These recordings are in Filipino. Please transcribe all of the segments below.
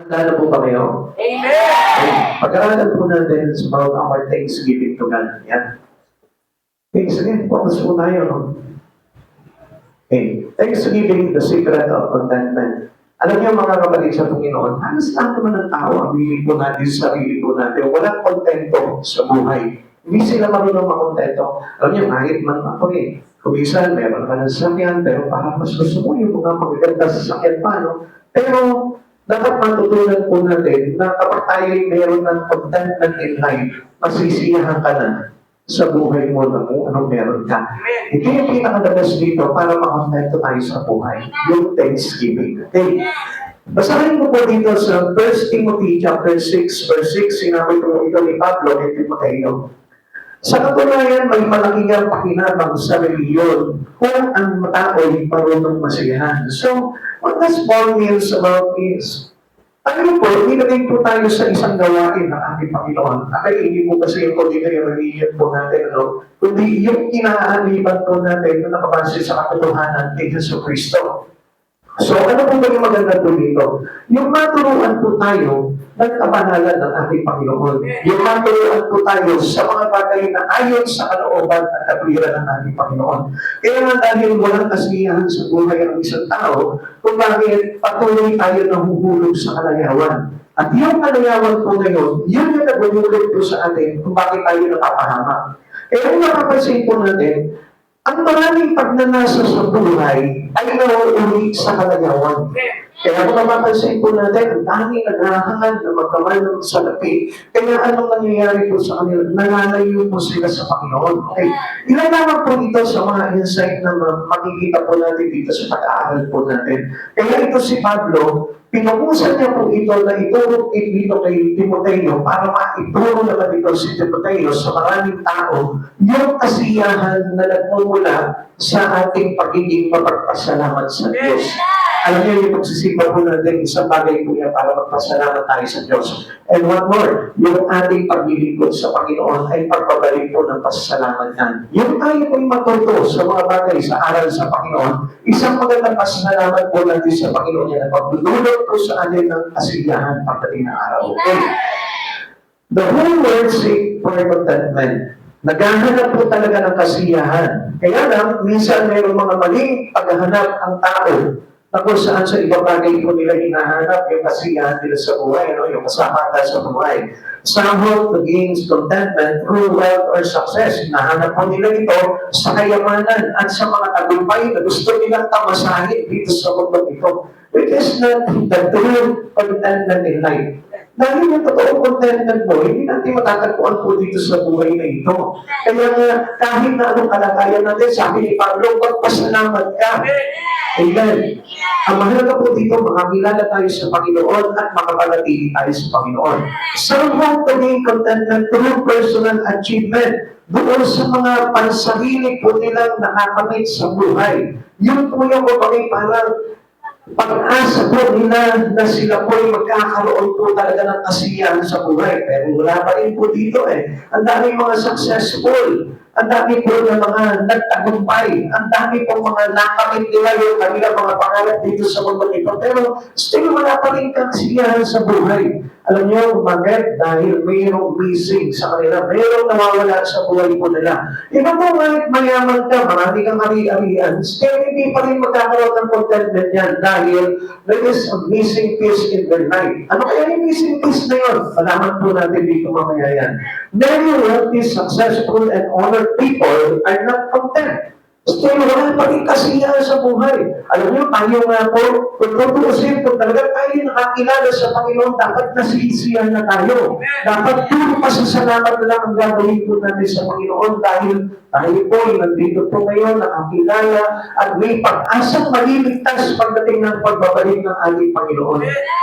Handa na po ba kayo? Amen! Pag-aralan po natin about our thanksgiving to God. Yan. Thanksgiving, focus po tayo. No? Okay. Thanksgiving, the secret of contentment. Alam niyo mga kapatid sa Panginoon, halos lahat naman ng tao, ang hilig po natin sa sarili po natin, walang kontento sa buhay. Hindi sila marunong makontento. Alam niyo, kahit man ako kung minsan, meron ka ng sasakyan, pero parang mas gusto mo yung mga magaganda sa sasakyan pa, no? Pero, dapat matutunan po natin na kapag tayo meron ng contentment in life, masisiyahan ka na sa buhay mo na kung anong meron ka. Ito yung pinakadalas dito para makakontento tayo sa buhay. Yung Thanksgiving. Okay? Basahin mo po dito sa 1 Timothy chapter 6, verse 6, sinabi po ito ni Pablo kay Timoteo. Sa katunayan, may malaking pakinabang sa reliyon kung ang tao'y marunong masiyahan. So, what does Paul means about is, ano po, ilagay po tayo sa isang gawain ng ating Panginoon. Ay, hindi po kasi yung kundi na yung religion po natin, no? Kundi yung kinaaniban po natin na nakabase sa katotohanan kay Jesu Kristo. So, ano po ba yung maganda po dito? Yung maturuan po tayo ng kabanalan ng ating Panginoon. Yung maturuan po tayo sa mga bagay na ayon sa kalooban at katwiran ng ating Panginoon. Kaya nga dahil walang kasiyahan sa buhay ng isang tao, kung bakit patuloy tayo nahuhulog sa kalayawan. At yung kalayawan po ngayon, yun yung nagululog po sa atin kung bakit tayo napapahamak. Kaya kung napapansin po natin, ang maraming pagnanasa sa buhay ay nauuwi sa kalayawan. Kaya kung mapapansin po natin, ang daming naghahangad na magkamal ng salapi. Kaya anong nangyayari po sa kanila? Nananayo po sila sa Panginoon. Okay. Ilan naman po dito sa mga insight na makikita po natin dito sa pag-aaral po natin. Kaya ito si Pablo, pinupusan niya po ito na ituro dito kay Timoteo para maituro naman ito si Timoteo sa maraming tao yung kasiyahan na nagmumula sa ating pagiging mapagpasalamat sa Diyos. Alam niyo, yung pagsisimba po natin, isang bagay po yan para magpasalamat tayo sa Diyos. And one more, yung ating paglilingkod sa Panginoon ay pagpabalik po ng pasasalamat yan. Yung tayo po'y matuto sa mga bagay sa aral sa Panginoon, isang magandang pasasalamat po natin sa Panginoon yan na pagdudulot po sa atin ng kasiyahan pagdating ng araw. Okay? The whole world seek for contentment. Naghahanap po talaga ng kasiyahan. Kaya lang, minsan mayroong mga maling paghahanap ang tao na kung saan sa ibang bagay po nila hinahanap yung kasiyahan nila sa buhay, no? Yung kasamata sa buhay. Some hope to gain contentment through wealth or success. Hinahanap po nila ito sa kayamanan at sa mga tagumpay na gusto nilang tamasahin dito sa mundo ito. Which is not the true contentment in life. Dahil yung totoong contentment mo, hindi natin matatagpuan po dito sa buhay na ito. Kaya nga, kahit na anong kalagayan natin, sabi ni Pablo, magpasalamat ka. Amen. Ang mahalaga po dito, makakilala tayo sa Panginoon at makapanatili tayo sa Panginoon. Some hope to gain contentment through personal achievement. Doon sa mga pansarili po nilang nakakamit sa buhay. Yun po yung kumagay parang pag-asa po nila na sila po ay magkakaroon po talaga ng kasiyahan sa buhay. Pero wala pa rin po dito Ang daming mga successful. Ang dami po ng mga nagtagumpay. Ang dami po mga nakamit nila yung kanilang mga pangarap dito sa mundo ito. Pero still wala pa rin kasiyahan sa buhay. Alam niyo, bakit? Dahil mayroong missing sa kanila. Mayroong nawawala sa buhay po nila. Iba po kahit mayaman ka, marami kang ari-arian, still hindi pa rin magkakaroon ng contentment yan dahil there is a missing piece in their life. Ano kaya yung missing piece na yun? Malaman po natin dito mamaya yan. Many wealthy, successful, and honored people are not content. Still, wala pa rin kasiyahan sa buhay. Alam niyo, tayo nga po, kung tutuusin, kung talaga tayo nakakilala sa Panginoon, dapat nasisiyahan na tayo. Dapat puro pasasalamat na lang ang gagawin po natin sa Panginoon dahil tayo po, nandito po ngayon, nakakilala, at may pag-asang maliligtas pagdating ng pagbabalik ng ating Panginoon.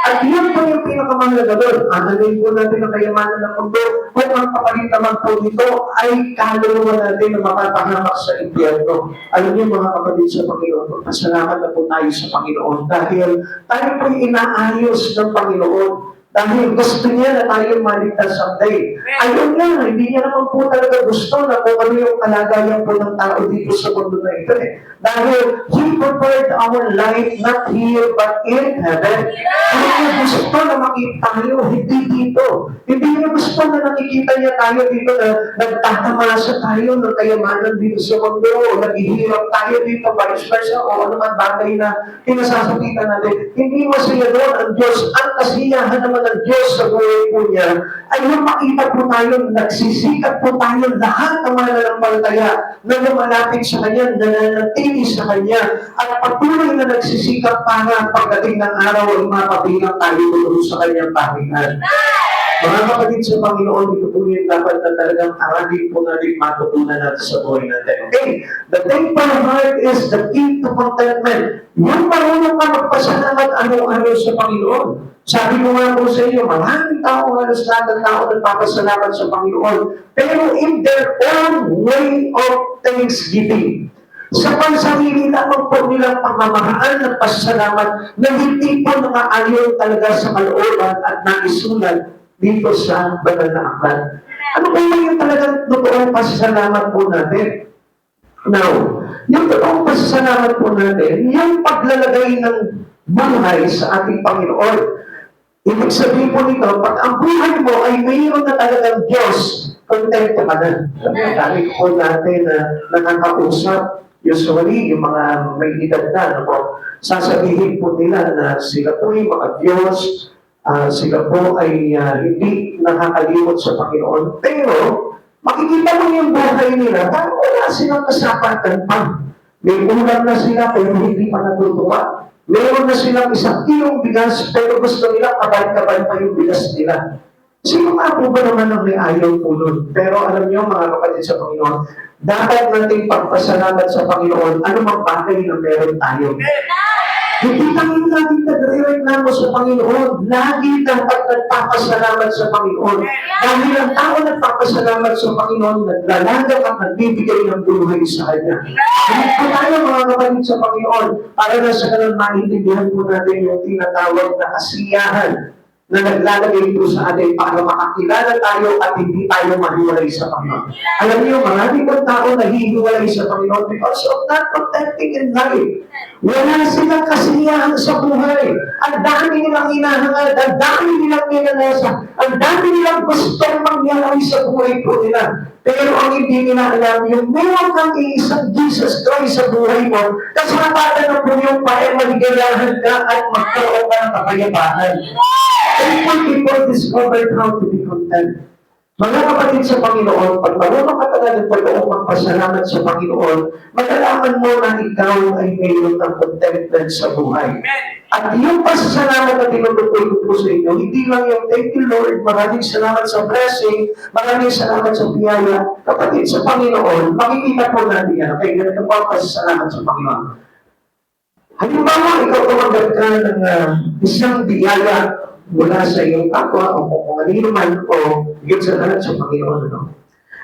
At yun po yung pinakamahalaga doon. Aanalin po natin ang kayamanan ng mundo kung ang kapalit naman po nito ay kaluluwa natin na mapapahamak sa impyerno. Alam niyo mga kapatid sa Panginoon, pasalamat na po tayo sa Panginoon dahil tayo po inaayos ng Panginoon. Dahil gusto niya na tayo maligtas someday. Ayun nga, hindi niya naman po talaga gusto na kung ano yung kalagayan po ng tao dito sa mundo na ito Dahil He prepared our life not here but in heaven. Kaya gusto na maliit tayo, hindi dito. Hindi niya gusto na nakikita niya tayo dito na nagtatamasa tayo ng kayamanan dito sa mundo, o naghihirap tayo dito, vice versa, o ano man bagay na kinasasakitan natin. Hindi masaya doon ang Diyos. Ang kasiyahan naman ng Diyos sa buhay po niya ay yung makita po tayo, nagsisikap po tayo lahat ng mga nanampalataya na lumalapit sa Kanya, nananatili sa Kanya, at patuloy na nagsisikap para pagdating ng araw ay mapabilang tayo doon sa Kanyang pahingan. Mga kapatid sa Panginoon, ito po yung dapat na talagang aralin po natin matutunan natin sa buhay natin. Okay, the thankful heart is the key to contentment. Yung marunong ka magpasalamat araw-araw sa Panginoon. Sabi ko nga po sa inyo, maraming tao, halos lahat ng tao nagpapasalamat sa Panginoon, pero in their own way of thanksgiving. Sa pansarili lamang po nilang pamamaraan ng pasasalamat na hindi po nakaayon talaga sa kalooban at naisulat dito sa banal na aklat. Ano po yung talagang totoong pasasalamat po natin? Now, yung totoong pasasalamat po natin, yung paglalagay ng buhay sa ating Panginoon. Ibig sabihin po nito, pag ang buhay mo ay mayroon na talagang Diyos, kontento ka na. Dami po natin na nakakausap, usually, yung mga may edad na, ano po, sasabihin po nila na sila po yung mga Diyos, sila po ay hindi nakakalimot sa Panginoon. Pero, makikita mo yung buhay nila, parang wala silang kasapatan pa. May ulam na sila, pero hindi pa natutuwa. Meron na silang 1 kilong bigas, pero gusto nila kabay-kabay pa yung bigas nila. Sino nga po ba naman ang may ayaw po nun? Pero alam niyo, mga kapatid sa Panginoon, dapat nating pagpasalamat sa Panginoon, ano mang bagay na meron tayo. Hindi kami lagi nagre-reklamo sa Panginoon. Lagi dapat nagpapasalamat sa Panginoon. Dahil ang tao nagpapasalamat sa Panginoon, naglalagak at nagbibigay ng buhay sa Kanya. Hindi po tayo mga kapatid sa Panginoon, para na sa kanang maintindihan po natin yung tinatawag na kasiyahan na naglalagay po sa atin para makakilala tayo at hindi tayo mahiwalay sa Panginoon. Alam niyo, marami pong tao nahihiwalay sa Panginoon because of not protecting in life. Wala silang kasiyahan sa buhay. Ang dami nilang hinahangad, ang dami nilang minanasa, ang dami nilang gustong mangyari sa buhay po nila. Pero ang hindi nila alam, yung meron kang iisang Jesus Christ sa buhay mo, kasapatan na po yung para maligayahan ka at magkaroon ka ng kapayapaan. Thankful people discovered how to be content. Mga kapatid sa Panginoon, pag marunong ka talaga totoong magpasalamat sa Panginoon, malalaman mo na ikaw ay mayroon ng contentment sa buhay. At yung pasasalamat na tinutukoy ko po sa inyo, hindi lang yung thank you Lord, maraming salamat sa blessing, maraming salamat sa biyaya. Kapatid sa Panginoon, makikita po natin yan. Okay, ganito po ang pasasalamat sa Panginoon. Halimbawa, ikaw tumanggap ka ng isang biyaya mula sa iyong kapwa o kung kanino man o yun sa lahat sa Panginoon. No?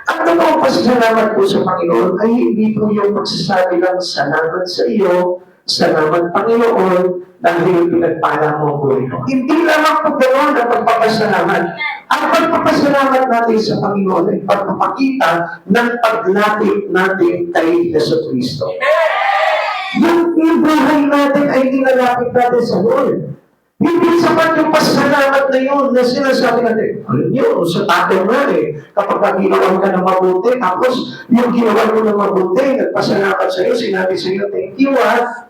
Ang totoong pasasalamat po sa Panginoon ay hindi po yung magsasabi lang salamat sa iyo, salamat Panginoon, dahil pinagpala mo po ito. Hindi lamang po ganoon ang pagpapasalamat. Ang pagpapasalamat natin sa Panginoon ay pagpapakita ng paglapit natin kay Jesucristo. Yung buhay natin ay nilalapit natin sa Lord. Hindi sapat yung pasalamat na yun na sinasabi natin. Alam niyo, sa tatay nga kapag ginawa ka ng mabuti, tapos yung ginawa mo ng mabuti, nagpasalamat sa iyo, sinabi sa iyo, thank you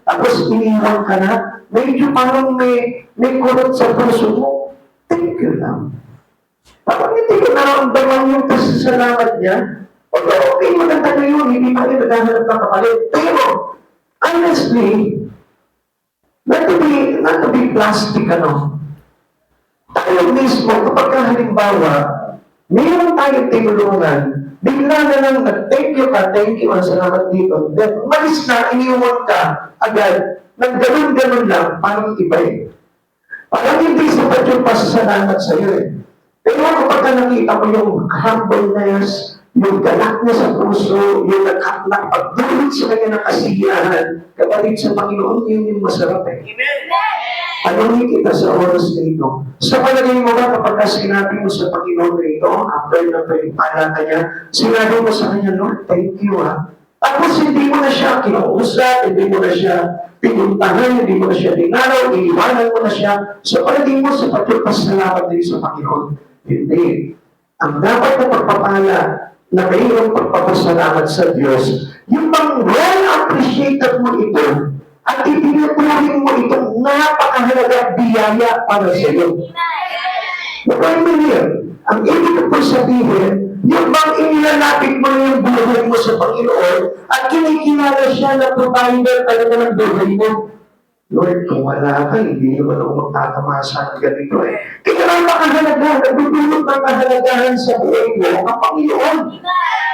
tapos iniwan ka na, medyo parang may kurot sa puso mo, thank you lang. Parang hindi ko nararamdaman yung pasasalamat niya. Okay, maganda na yun, hindi pa rin naghahanap ng kapalit. Pero, honestly, not to be plastic, tayo mismo, kapag halimbawa, mayroon tayong tinulungan, bigla na lang thank you, ang salamat dito. Then, umalis na, iniwan ka, agad, nagganun-ganun lang, parang iba Parang hindi sapat yung pasasalamat sa iyo Pero kapag nakita mo yung humbleness, yung galak niya sa puso, yung nakapagdulot sa kanya ng kasiyahan, kapatid sa Panginoon, yun yung masarap Amen! Tanungin kita sa oras na ito. Sa palagay mo ba kapag sinabi mo sa Panginoon na ito, after na pinagpala ka niya, sinabi mo sa kanya, Lord, thank you Tapos hindi mo na siya kinausap, hindi mo na siya pinuntahan, hindi mo na siya dinaraw, iniwanan mo na siya. So, palagay mo sa pagpapasalamat din sa Panginoon. Hindi. Ang dapat na pagpapala na mayroong pagpapasalamat sa Diyos, yung bang well-appreciated mo ito at itinuturing mo itong napakahalaga biyaya para sa iyo. Ang ibig ko po sabihin, yung bang inilalapit mo yung buhay mo sa Panginoon at kinikilala siya na provider talaga ng buhay mo. Lord, kung wala ka, hindi naman ako magtatamasa ng ganito eh. Kaya napakahalaga, nagdudulot ng kahalagahan sa buhay mo ang Panginoon.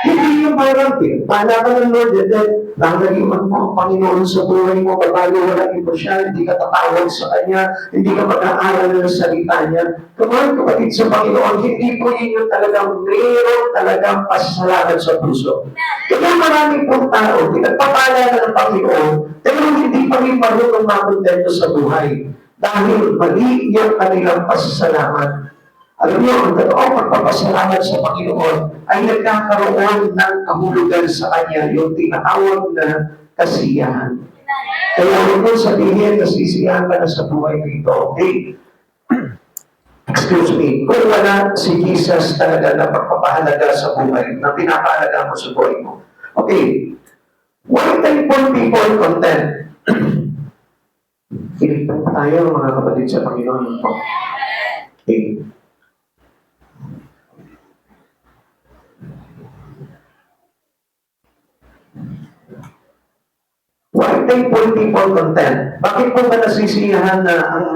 Hindi yung parang pala ka ng Lord, and then nangaliman mo ang Panginoon sa buhay mo, babago wala iba siya, hindi ka tatawag sa Kanya, hindi ka mag-aaral ng salita niya. Kumain kapatid sa Panginoon, hindi po yun yung talagang meron talagang pasasalamat sa puso. Kaya maraming pong tao, pinagpapala na ng Panginoon, pero hindi pa rin marunong makontento sa buhay. Dahil mali yung kanilang pasasalamat. Alam niyo, ang totoong pagpapasalamat sa Panginoon ay nagkakaroon ng kahulugan sa Kanya, yung tinatawag na kasiyahan. Kaya huwag mo sabihin, nasisiyahan ka na sa buhay dito. Okay? Excuse me, kung wala si Jesus talaga na pagpapahalaga sa buhay, na pinapahalaga mo sa buhay mo. Okay. Why thankful people content? Pinipin tayo mga kapatid sa Panginoon. Okay. Why thankful people content? Bakit po ba nasisiyahan na ang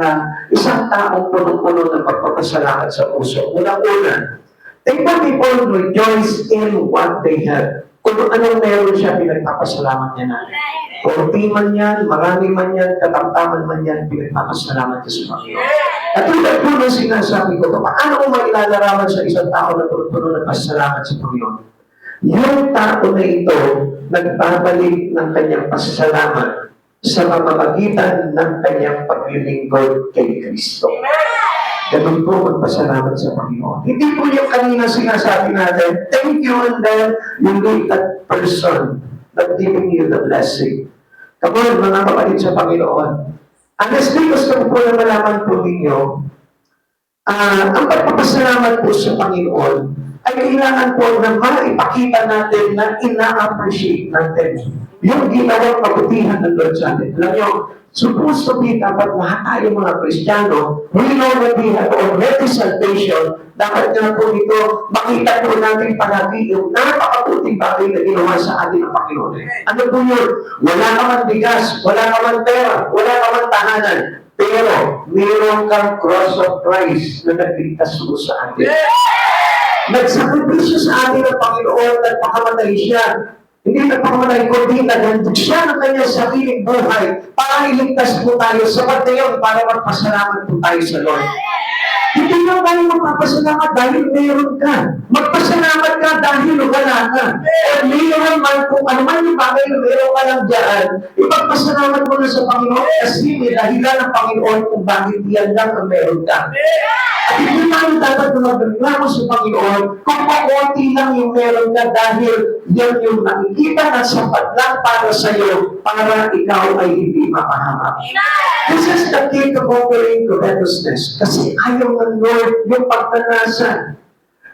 isang taong punong-puno ng pagpapasalamat sa puso? Unang-una, thankful people rejoice in what they have. Kung anong meron siya, pinagpapasalamat niya na. Kunti man yan, marami man yan, katamtaman man yan, pinagpapasalamat niya sa Panginoon. At tulad po ng sinasabi ko, paano ko mailalarawan sa isang tao na punong-puno ng pasasalamat sa Panginoon? Yung tao na ito, nagbabalik ng kanyang pasasalamat sa pamamagitan ng kanyang paglilingkod kay Kristo. Ganun po magpasalamat sa Panginoon. Hindi po yung kanina sinasabi natin, thank you, and then you leave that person that giving you the blessing. Come on, mga kapatid sa Panginoon. Honestly, gusto ko po na malaman po ninyo, ang pagpapasalamat po sa Panginoon ay kailangan po na maipakita natin na ina-appreciate natin yung ginawang kabutihan ng Lord sa atin. Alam nyo, supposed to be dapat lahat tayo mga Kristiyano, we know that we have already salvation, dapat na po ito, makita po natin palagi yung napakabuting bagay na ginawa sa atin ng Panginoon. Ano po yun? Wala ka man bigas, wala ka man pera, wala ka man tahanan, pero mayroon kang cross of Christ na nagligtas mo sa atin. Nagsakripisyo sa atin ng Panginoon, nagpakamatay siya. Hindi nagpakamatay, kundi naghandog siya ng kanyang sariling buhay para iligtas po tayo sa pagdayon para magpasalamat po tayo sa Lord. Hindi lang tayo magpapasalamat dahil meron ka. Magpasalamat ka dahil wala ka. At mayroon man kung ano man yung bagay na meron ka lang dyan, ipagpasalamat mo na sa Panginoon kasi may dahilan ng Panginoon kung bakit yan lang ang meron ka. At hindi tayo dapat na magreklamo sa Panginoon kung makunti lang yung meron ka dahil yan yung nakikita na sapat lang para sa iyo para ikaw ay hindi mapahamak. This is the key to conquering covetousness. Kasi ayaw ng Lord yung pagtanasan.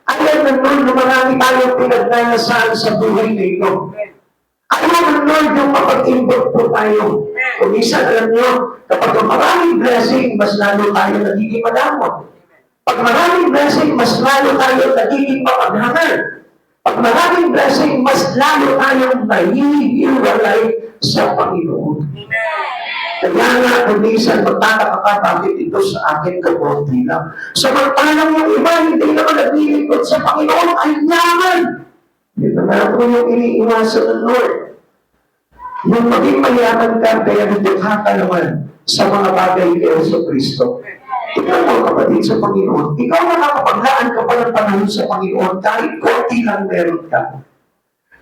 Ayaw ng Lord na marami tayong pinagnanasan sa buhay na ito. Ayaw ng Lord yung mapag-imbot po tayo. Kung isa, alam nyo, kapag maraming blessing, mas lalo tayo nagiging madamot. Pag maraming blessing, mas lalo tayo nagiging mapaghangal. Pag maraming blessing, mas lalo tayong nahihiwalay sa Panginoon. Kaya nga, kung minsan magtataka ka, bakit ito sa akin kabuti lang. Samantalang yung iba, hindi naman naglilingkod sa Panginoon, ay yaman. Ito na po yung iniiwasan ng Lord. Yung maging mayaman ka, kaya nagdukha ka naman sa mga bagay kaya sa Kristo. Ikaw mo, kapatid sa Panginoon, ikaw nakakapaglaan ka pa ng panahon sa Panginoon kahit konti lang meron ka.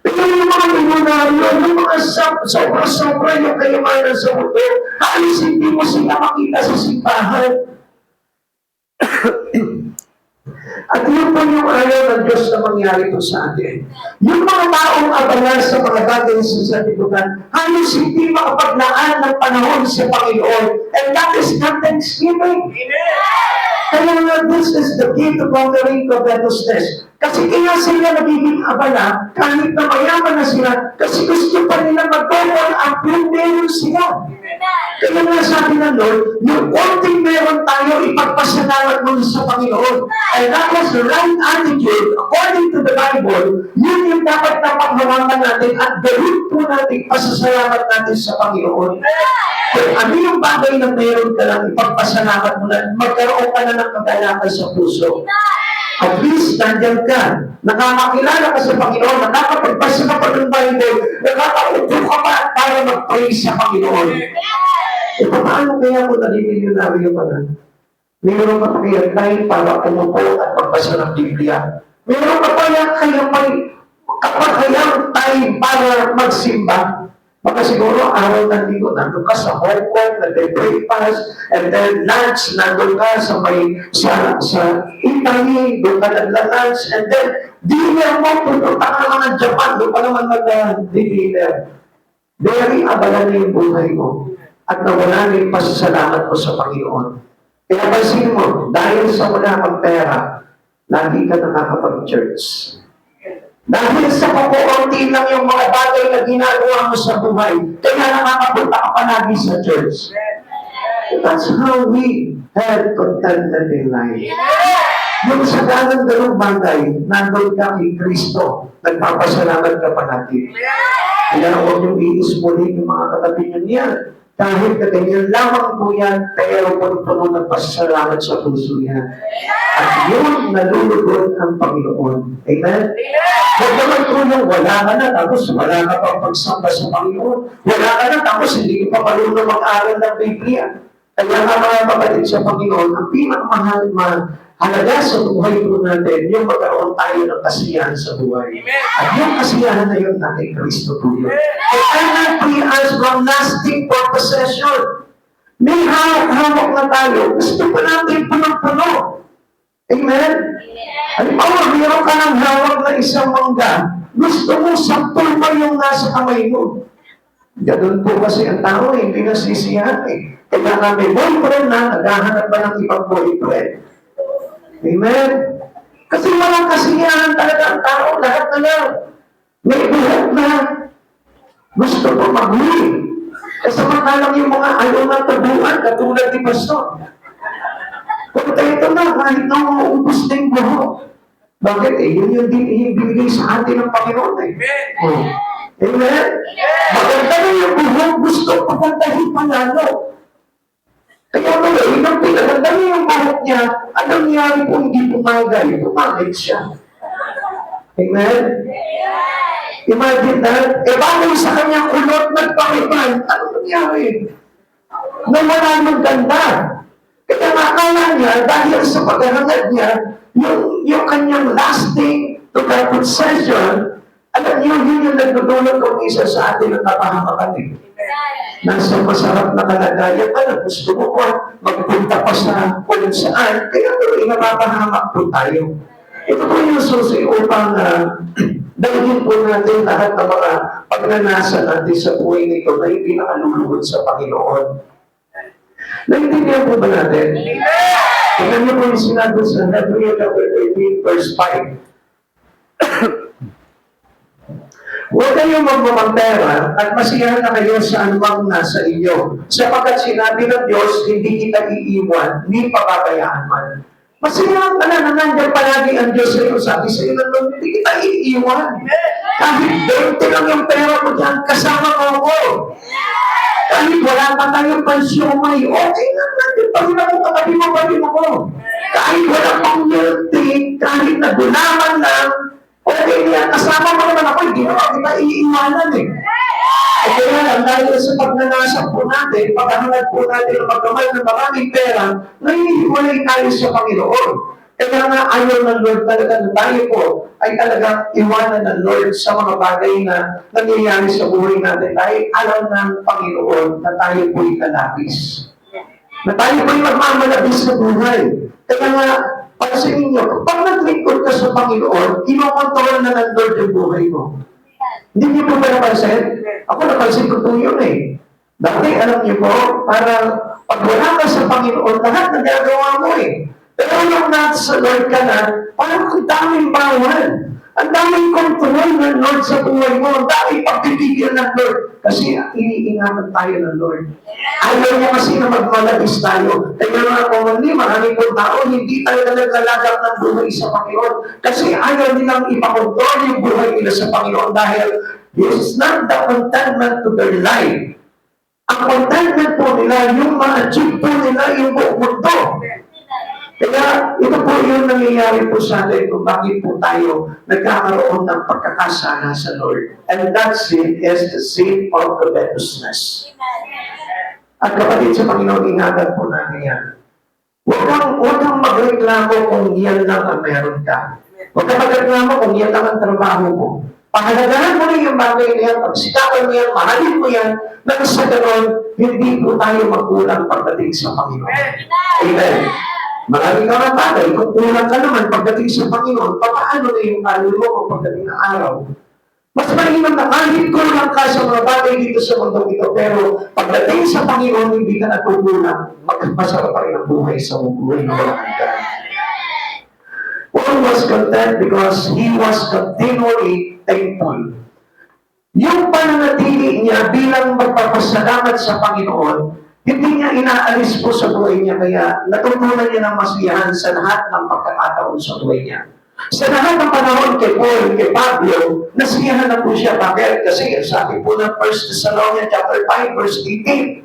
Pero yung mga milyonaryo, yung mga sobra-sobra yung kayamanan sa mundo, halos hindi mo sila makita sa simbahan. At yun po yung ayaw ng Diyos na mangyari po sa atin. Yung mga taong abala sa mga bagay sa sanlibutan, halos hindi makapaglaan ng panahon sa Panginoon. And that is not Thanksgiving. Kaya nga, this is the key to conquering covetousness. Kasi kaya sila nagiging abala, kahit na mayaman na sila, kasi gusto pa nila mag-double up yung meron sila. Kaya nga sabi ng Lord, yung konting meron tayo, ipagpasalamat mo sa Panginoon. And that was the right attitude, according to the Bible, yun yung dapat na paghawakan natin at gawin po natin pasasalamat natin sa Panginoon. Kung ano yung bagay na meron ka lang, ipagpasalamat mo na, magkaroon ka na ng kagalakan sa puso. At least, nandiyan ka. Nakakakilala ka sa Panginoon, nakakapagbasa ka pa ng Bible, nakakaupo ka pa para mag-praise sa Panginoon. E paano kaya kung nalimilyonaryo ka na? Mayroon ka pa kaya time para umupo at magbasa ng Biblia. Mayroon ka pa kaya may kapakayang time para magsimba. Baka siguro araw ng linggo, nandun ka sa Hong Kong, nag-breakfast, and then lunch, nandun ka sa Italy, doon ka nagla-lunch, and then dinner mo, pupunta ka naman ng Japan, doon ka naman mag-dinner. Very abala na yung buhay mo at nawala na yung pasasalamat mo sa Panginoon. Kaya pansin mo, dahil sa wala kang pera, lagi ka nakakapag-church. Dahil sa kukunti lang yung mga bagay na ginagawa mo sa buhay, kaya nakakapunta ka pa lagi sa church. That's how we have contented in life. Yung sa ganang bagay, nandun ka kay Kristo, nagpapasalamat ka pa natin. Kaya huwag yung iismulin yung mga katabi niyo niyan. Kahit na ganyan lamang po yan, pero puno ng pasasalamat sa puso yan. At yun, nalulugod ang Panginoon. Amen? Huwag naman po yung wala ka na, tapos wala ka pang pagsamba sa Panginoon. Wala ka na, tapos hindi ka pa marunong mag-aral ng Biblia. Kaya nga mga kapatid sa Panginoon, ang pinakamahal halaga sa buhay po natin, yung magkaroon tayo ng kasiyahan sa buhay. At yung kasiyahan na yun, natin Kristo po yun. And not free us from lasting for possession. May hawak na tayo. Gusto pa natin punong-puno. Amen? Halimbawa, mayroon ka ng hawak na isang mangga. Gusto mo, sampul pa yung nasa kamay mo. Ganun po kasi ang tao, hindi nasisiyahan eh. Kaya nga may boyfriend na, naghahanap pa ng ibang boyfriend. Amen? Kasi walang kasiyahan talaga ang tao, lahat na lang. May buhat na. Gusto ko mag-huli. Samantalang yung mga ayaw na tabuhan, katulad ni Pastor. Kung ito na, kahit na mauubos na yung buhok. Bakit? Yun yung binigay sa atin ng Panginoon eh. Amen? Maganda na yung buhok, gusto pagandahin panalo. Kaya wala, yung pinaganda niya yung buhok niya, anong nangyari po hindi pumagay, pumagay siya. Amen? Imagine that. Bagay sa kanyang kulot, nagpakipan, anong nangyari? Nawala yung ganda. Kaya nakakala niya, dahil sa paghahangad niya, yung kanyang lasting to that possession, alam niyo, yun yung nagdudulot kung isa sa atin ang kapahamakan eh. Nasa masarap na kalagayan ka na, gusto mo pa magpunta pa sa kung saan, kaya tuloy napapahamak po tayo. Ito po yung susi upang dalhin po natin lahat ng mga pagnanasa natin sa buhay nito na hindi nakaluluhod sa Panginoon. Naintindihan po ba natin? Tingnan niyo po yung sinabi sa Hebrew chapter 13 verse 5. Huwag kayong magmamagpera at masiyahan na kayo sa anumang nasa inyo. Sapagkat sinabi ng Diyos, hindi kita iiwan, ni papabayaan man. Masiyahan ka na nandiyan palagi ang Diyos sa iyo. Sabi sa iyo ng Lord, hindi kita iiwan. Kahit 20 lang yung pera mo dyan, kasama ko ako. Kahit wala pa tayong pansyumay, okay lang natin. Pag na mo katabi mo pa rin ako. Kahit wala pang milk, kahit na gulaman lang, okay niya, kasama mo naman ako, hindi naman kita iiwanan eh. Kaya lang, dahil sa pagnanasa po natin, paghahangad po natin ang pagkamay ng maraming pera, naiiwalay tayo sa Panginoon. Kaya nga ayaw ng Lord talaga na tayo po ay talagang iwanan ng Lord sa mga bagay na nangyayari sa buhay natin. Dahil alam ng Panginoon na tayo po'y kalabis. Na tayo po'y magmamalabis sa buhay. Kaya nga, sa inyo, pag naglingkod ka sa Panginoon, kinokontrol na ng Lord yung buhay mo. Hindi niyo po ba napansin? Ako napansin ko po yun eh. Dati alam niyo po, parang pag wala ka sa Panginoon, lahat na gagawa mo eh. Pero nung nasa Lord ka na, parang ang daming bawal. Ang daming control ng Lord sa buhay mo. Ang daming pagbibigyan ng Lord. Kasi iniingatan tayo ng Lord. Ayaw niya kasi na magmalabis tayo. Kaya mga kumuli, maraming po tao, hindi tayo naglalagak ng buhay sa Panginoon. Kasi ayaw nilang ipakontrol yung buhay nila sa Panginoon dahil it's not the contentment to their life. Ang contentment po nila, yung ma-achieve po nila yung buong mundo. Kaya ito po yung nangyayari po sa atin kung bakit po tayo nagkakaroon ng pagkakasala sa Lord. And that sin is the sin of covetousness. At kapatid sa Panginoon, ingatan po natin yan. Huwag kang magreklamo kung yan lang ang meron ka. Huwag kang magreklamo kung yan lang ang trabaho mo. Pahalagahan mo rin yung bagay na yan, pagsikapan mo yan, mahalin mo yan, nang sa ganon, hindi po tayo magkulang pagdating sa Panginoon. Amen. Maraming mga bagay, kung kulang ka naman pagdating sa Panginoon, paano na yung araw mo kung pagdating ng araw? Mas mainam na kahit kulang ka sa mga bagay dito sa mundo ito, pero pagdating sa Panginoon, hindi ka nagkukulang, masarap pa rin ang buhay sa buhay na walang hanggan. Paul was content because he was continually thankful. Yung pananatili niya bilang magpapasalamat sa Panginoon, hindi niya inaalis po sa buhay niya, kaya natutunan niya ng masiyahan sa lahat ng pagkakataon sa buhay niya. Sa lahat ng panahon kay Paul, kay Pablo, nasiyahan na po siya. Bakit? Kasi sabi po ng 1 Thessalonians chapter 5, verse 18,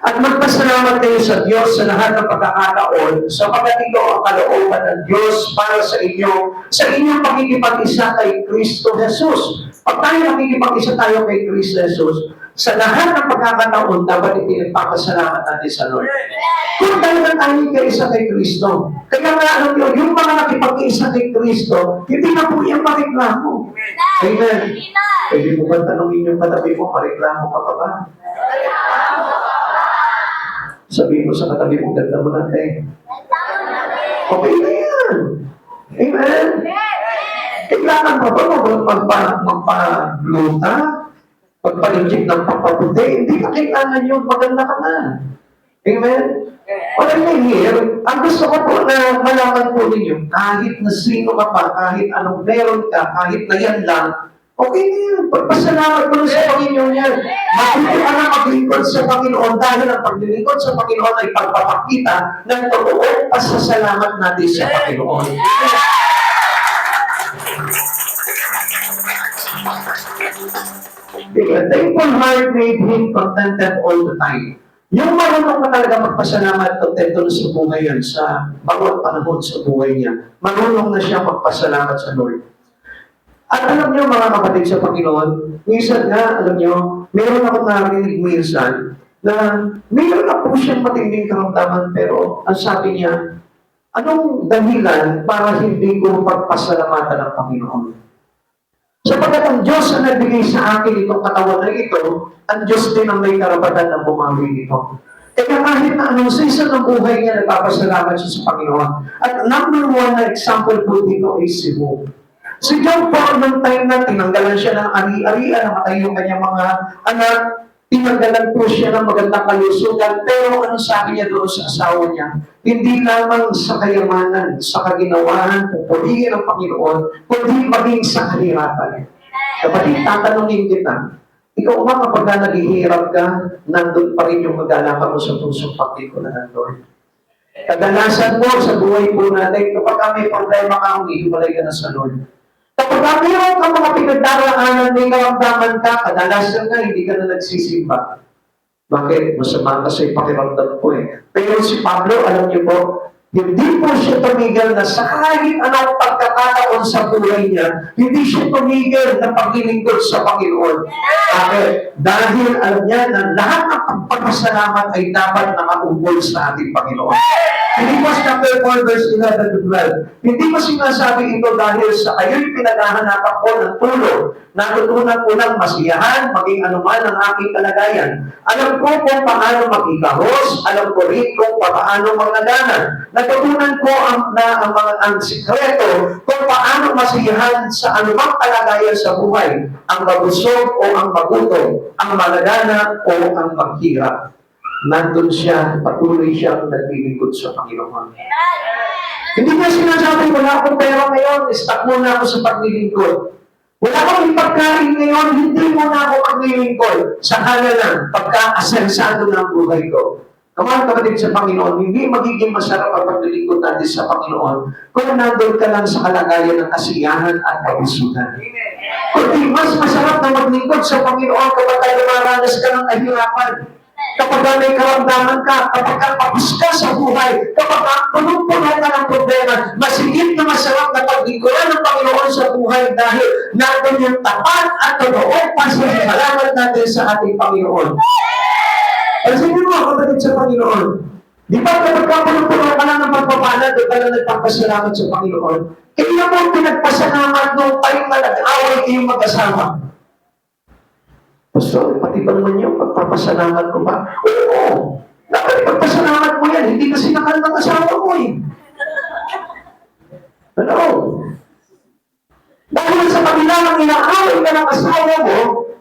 at magpasalamat kayo sa Diyos sa lahat ng pagkakataon, sapagkat ito ang kalooban ng Diyos para sa inyong pakikipag-isa kay Kristo Jesus. Pag tayo nakikipag-isa tayo kay Kristo Jesus, sa lahat ng pagkakataon, dapat ipinagpapasalamat natin sa Lord. Kung talagang tayo kaisa kay Kristo, kaya nga alam nyo, yung mga nakipag-isa kay Kristo, hindi na po yung mareklamo. Amen. Pwede mo ba tanongin yung katabi mo, mareklamo ka pa ba? Sabihin mo sa katabi mo, ganda mo natin. Okay na yan. Amen. Kailangan pa ba magpa-gluta? Magpa-inject ng papaputi? Hindi na kailangan yun. Maganda ka na. Amen? Wala na here. Ang gusto ko po na malaman po ninyo, kahit na sino ka pa, kahit anong meron ka, kahit na yan lang, okay na yan. Pagpasalamat mo sa Panginoon yan. Matuto ka na maglingkod sa Panginoon dahil ang paglilingkod sa Panginoon ay pagpapakita ng totoong pasasalamat natin sa Panginoon. A thankful heart made him contented all the time. Yung marunong na talaga magpasalamat, kontento na sa buhay yan, sa bawat panahon sa buhay niya. Marunong na siya magpasalamat sa Lord. At alam niyo mga kapatid sa Panginoon, minsan nga, alam niyo, meron akong narinig minsan na meron na po siyang matinding karamdaman, pero ang sabi niya, anong dahilan para hindi ko pagpasalamatan ng Panginoon? Sapagkat ang Diyos ang nagbigay sa akin itong katawan na ito, ang Diyos din ang may karapatan na bumawi nito. Kaya kahit na anong season ng buhay niya, nagpapasalamat siya sa Panginoon. At number one na example po dito ay si Job. Si Job po, nung time na tinanggalan siya ng ari-arian, namatay yung kanyang mga anak, tinanggalan po siya ng magandang kalusugan, pero ano sabi niya doon sa asawa niya? Hindi lamang sa kayamanan, sa kaginawahan, pupulingin ng Panginoon, kundi maging sa kahirapan. Kapatid, tatanungin kita, ikaw ba kapag naghihirap ka, nandun pa rin yung mag-alaka mo sa pusong pagkiko na ng Lord? Kadalasan mo sa buhay po natin, kapag may problema ka, humihiwalay ka na sa Lord. Kapag mayroon ka mga pinagdaraanan, may karamdaman ka, kadalasan ka, hindi ka na nagsisimba. Bakit? Masama kasi pakiramdam ko eh. Pero si Pablo, alam niyo po, hindi po siya tumigil na sa kahit anong pagkakataon sa buhay niya, hindi siya tumigil na paglilingkod sa Panginoon. Bakit? Dahil alam niya na lahat ng pagpapasalamat ay dapat nakaumpol sa ating Panginoon. Filipos chapter 4, verse 11 to 12. Hindi ko sinasabi ito dahil sa kayo'y pinaghahanapan ko ng tulong. Natutunan ko ng masiyahan, maging anuman ang aking kalagayan. Alam ko kung paano magigahos, alam ko rin kung paano magnagana. Natutunan ko ang sikreto kung paano masiyahan sa anumang kalagayan sa buhay, ang mabusog o ang magutom, ang malagana o ang maghirap. Nandun siya, patuloy siyang naglilingkod sa Panginoon. Hindi niya sinasabi, wala akong pera ngayon, stop muna ako sa paglilingkod. Wala akong pagkain ngayon, hindi muna ako maglilingkod. Sakala lang, pagka-asensado ng buhay ko. Kamahal kapatid sa Panginoon, hindi magiging masarap ang paglilingkod natin sa Panginoon kung nandun ka lang sa kalagayan ng kasiyahan at kabusugan. Kundi mas masarap na maglingkod sa Panginoon kapag tayo dumaranas ka ng kahirapan. Kapag may karamdaman ka, kapag kapus ka sa buhay, kapag punong-puno ka ng problema, masigit na masarap na paglingkuran ng Panginoon sa buhay dahil nandun yung tapat at totoong pasasalamat natin sa ating Panginoon. Kasi mo, kapatid sa Panginoon, di ba kapag punong-puno ka na ng pagpapala, doon ka na nagpapasalamat sa Panginoon, kaya mo pinagpasalamat nung tayo na nag-away kayong mag-asama. Pastor, pati ba naman yung pagpapasalamat ko ba? Oo. Dapat pagpasalamat mo yan. Hindi kasi nakal ng asawa mo eh. Ano? Dahil sa kabila ng inaaway ka ng asawa mo,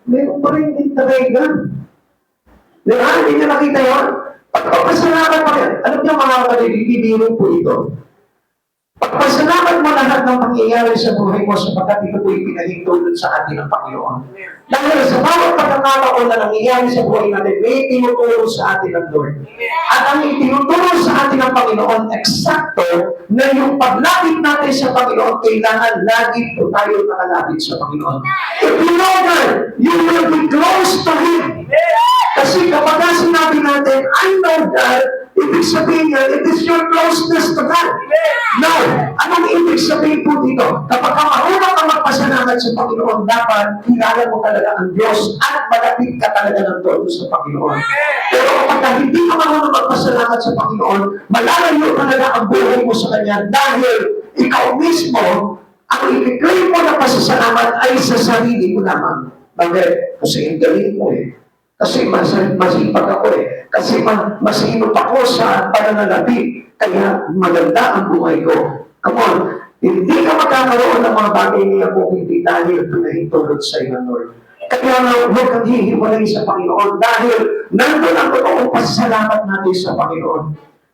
meron pa rin intriga. Hindi niyo nakita yun? Pagpapasalamat mo yan. Alam niyo mga kapatid, ibibiro po ito. Pagpasalamat mo lahat ng pangyayari sa buhay mo sapagkat ito po ipinahintulot sa atin ng Panginoon. Dahil sa bawat pagkakataon na nangyayari sa buhay natin, may tinuturo sa atin ng Lord. At ang itinuturo sa atin ng Panginoon, eksakto na yung paglapit natin sa Panginoon, kailangan lagi po tayo nakalapit sa Panginoon. If you know God, you will be close to Him. Kasi kapag sinabi natin, I know God, ibig sabihin yan, it is your closeness to God. Now, anong ibig sabihin po dito? Kapag marunong ka magpasalamat sa Panginoon, dapat kilala mo talaga ang Diyos at malapit ka talaga ng todo sa Panginoon. Pero kapag hindi ka marunong magpasalamat sa Panginoon, malalayo talaga ang buhay mo sa Kanya dahil ikaw mismo, ang i-claim mo na pasasalamat ay sa sarili mo lamang. Bakit? Kasi ang galing mo eh. Kasi masipag ako eh. Kasi masinop ako sa pananalapi. Kaya maganda ang buhay ko. Come on, hindi ka magkakaroon ng mga bagay niya kung hindi dahil pinahintulot sa iyo ng Lord. Kaya huwag kang hihiwalay sa Panginoon dahil nandun ang totoong pasasalamat natin sa Panginoon.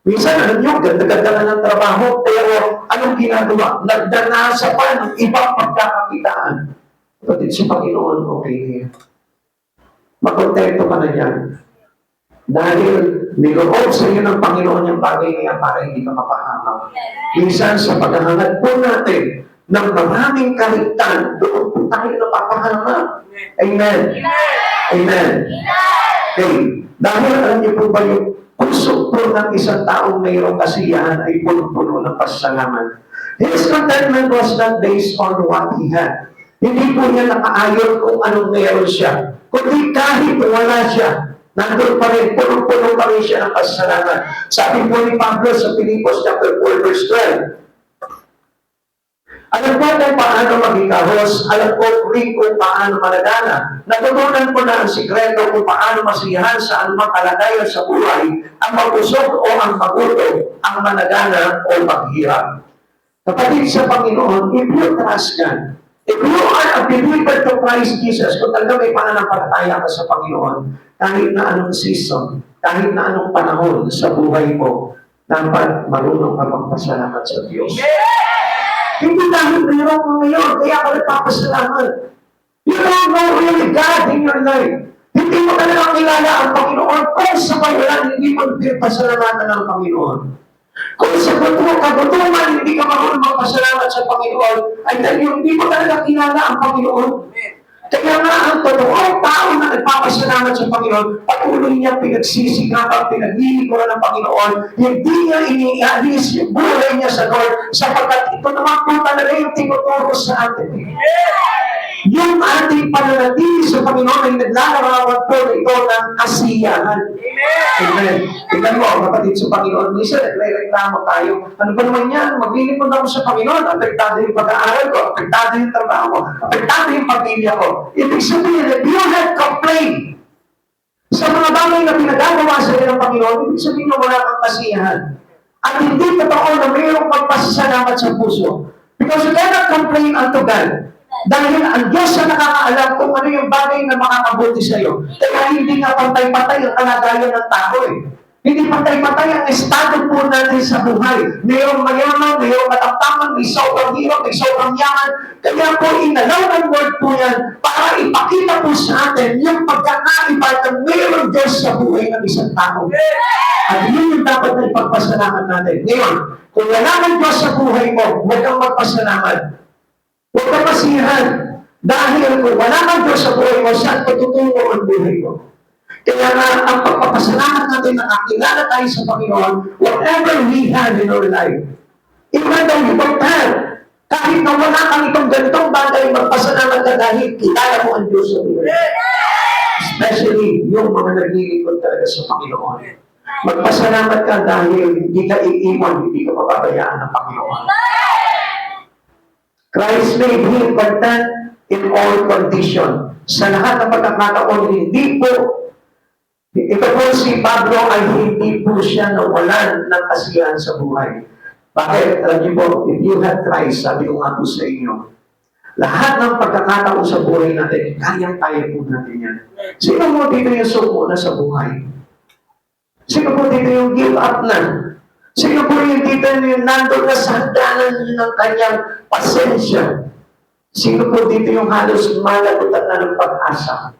Minsan, alam nyo, ganda-ganda na ng trabaho, pero anong ginagawa? Nagdanasa pa ng ibang pagkakakitaan. Kapatid sa Panginoon, okay. Makontento ka na yan. Dahil niloob sa iyo ng Panginoon yung bagay niya para hindi ka mapahamak. Minsan sa paghahangad po natin ng maraming kaligtan, doon po tayo napapahamak. Amen. Amen. Okay. Dahil alam niyo po ba yung puso po ng isang taong mayroong kasiyahan ay puno-puno ng pasasalamat. His contentment was not based on what he had. Hindi po niya nakaayon kung anong meron siya. Kundi kahit wala siya, nandun pa rin, punong-puno pa rin siya ng pasasalamat. Sabi po ni Pablo sa Filipos chapter 4, verse 12, alam ko kung paano magigahos, alam ko rin kung paano malagana. Natutunan ko na ang sikreto kung paano masiyahan sa anumang kalagayan sa buhay, ang mabusog o ang magutom, ang managana o maghirap. Kapatid sa Panginoon, if you trust God, if you are a believer to Christ Jesus, kung talaga may pananampalataya ka sa Panginoon, kahit na anong season, kahit na anong panahon sa buhay mo, dapat marunong ka magpasalamat sa Diyos. Hindi dahil mayroon mo ngayon, kaya ka nagpapasalamat. You don't know really God in your life. Hindi mo talaga kilala ang Panginoon kung sa kawalan hindi mo pinapasalamatan ng Panginoon. Kung sa kagutuman hindi ka marunong magpasalamat sa Panginoon, ay dahil hindi mo talaga kilala ang Panginoon. Kaya nga ang totoong tao na nagpapasalamat sa Panginoon, patuloy niya pinagsisikapan, pinaglilingkuran ng Panginoon, hindi niya inialis yung buhay niya sa Lord, sapagkat ito naman po talaga yung tinuturo sa atin. yung ating pananatili sa Panginoon ay naglalarawan po ito ng kasiyahan. Amen. Tingnan mo, kapatid sa Panginoon, minsan nagre-reklamo tayo. Ano ba naman yan? Maglilipod ako sa Panginoon. Apektado yung pag-aaral ko. Apektado yung trabaho ko. Apektado yung pamilya ko. Ibig sabihin, if you have complained sa mga bagay na pinagagawa sa iyo ng Panginoon, ibig sabihin na wala kang kasiyahan. At hindi totoo na mayroong pagpasasalamat sa puso. Because you cannot complain unto God. Dahil ang Diyos na nakakaalam kung ano yung bagay na makakabuti sa iyo. Kaya hindi nga pantay-pantay ang kalagayan ng tao eh. Hindi pantay-pantay ang estado po natin sa buhay. Mayroong mayaman, mayroong mataptaman, may sobrang hirap, may sobrang yaman. Kaya po inalaw ng word po yan para ipakita po sa atin yung pagkakaiba na mayroong Diyos sa buhay ng isang tao. At yun yung dapat na ipagpasalamat natin. Ngayon, kung wala ng Diyos sa buhay mo, huwag kang magpasalamat. Huwag kang masiyahan. Dahil kung wala ng Diyos sa buhay mo, saan patutungo ang buhay mo? Kaya nga, ang pagpapasalamat natin na kakilala tayo sa Panginoon, whatever we have in our life, even though you don't have, kahit na wala kang itong ganitong bagay, magpasalamat ka dahil kilala mo ang Diyos sa buhay. Especially yung mga naglilingkod talaga sa Panginoon. Magpasalamat ka dahil hindi ka iiwan, hindi ka papabayaan ng Panginoon. Christ made him content in all condition. Sa lahat ng pagkakataon, hindi po, ito po si Pablo ay hindi po siya nawalan ng kasiyahan sa buhay. Bakit? Alam niyo po, if you have Christ, sabi ko nga po sa inyo, lahat ng pagkakataon sa buhay natin, kayang-kaya po natin yan. Sino mo dito yung suko na sa buhay? Sino po dito yung give up na? Sino po yung dito yung nandun na sa hagdanan ng kanyang pasensya? Sino po dito yung halos malagutan na ng pag-asa?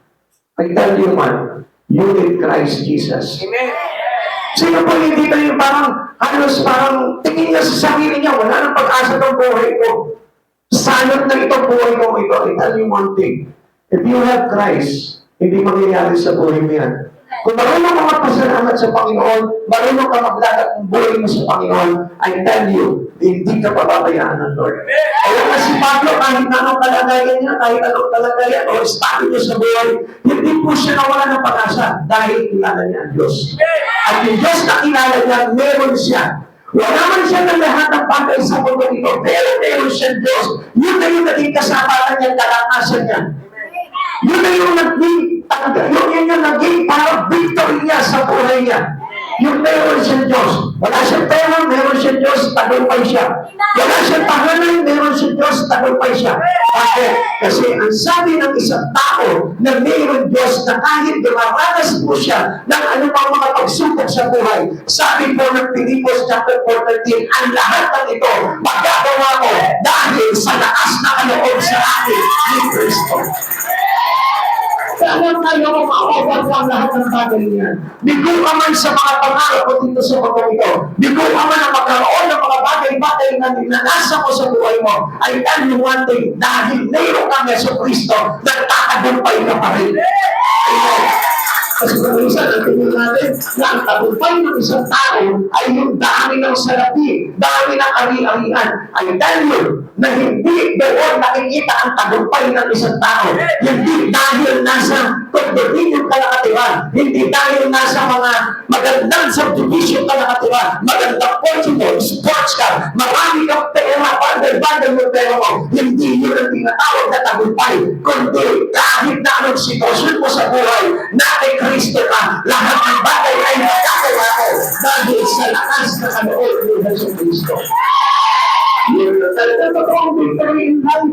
I tell you man, you need Christ Jesus. Amen. Sino po yung dito yung parang halos parang tingin niya sa sarili niya, wala nang pag-asa ng buhay ko. Sanot na itong buhay ko ito. I tell you one thing, if you have Christ, hindi mangyayari sa buhay mo yan. Kung marunong ka magpasalamat sa Panginoon, marunong ka maglagat ng buhay mo sa Panginoon, I tell you, hindi ka pababayaan ng Lord. Kaya nga si Pablo, kahit anong kalagayan niya, kahit anong kalagayan o estado niya sa buhay, hindi po siya nawala ng pag-asa dahil kilala niya ang Diyos. At yung Diyos na kilala niya, meron siya. Wala man siya ng lahat ng bagay sa mundo nito, pero meron siya Diyos. Yun na yung naging kasapatan niya, kalakasan niya. Yun na yung naging parang victory niya sa buhay niya. Yung meron siyang Diyos. Wala siyang pera, meron siyang Diyos, tagumpay siya. Wala siyang tahanan, meron siyang Diyos, tagumpay siya. Bakit? Kasi ang sabi ng isang tao na meron Diyos na kahit dumaranas po siya ng anumang mga pagsubok sa buhay, sabi po ng Pilipos chapter 4:13, ang lahat ng ito magagawa ko dahil sa lakas na kaloob sa akin ni Kristo. Kaya tayo makakawag ang lahat ng bagay niyan. Bigo ka man sa mga pangarap ko dito sa mga ito. Bigo ka man ang magkaroon ng mga bagay-bagay na nasa mo sa buhay mo. I tell you one thing, dahil mayroon kang Yesu Kristo, nagtatagumpay ka pa rin. Amen. Kasi kung minsan, ang tingin natin na ang tagumpay ng isang tao ay yung dami ng salapi, dami ng ari-arian. I tell you na hindi doon nakikita ang tagumpay ng isang tao. Hindi dahil nasa condominium ka nakatira. Hindi dahil nasa mga magandang subdivision ka nakatira. Magandang fortune mo, sports ka, marami kang pera, bandal mo pera mo. Hindi yun ang tinatawag na tagumpay. Kundi kahit na anong sitwasyon mo sa buhay, na kay Kristo ka, lahat ng bagay ay magkakawa ko dahil sa lakas na kaloob ni Yesu Kristo. Yun na talaga totoong victory in life.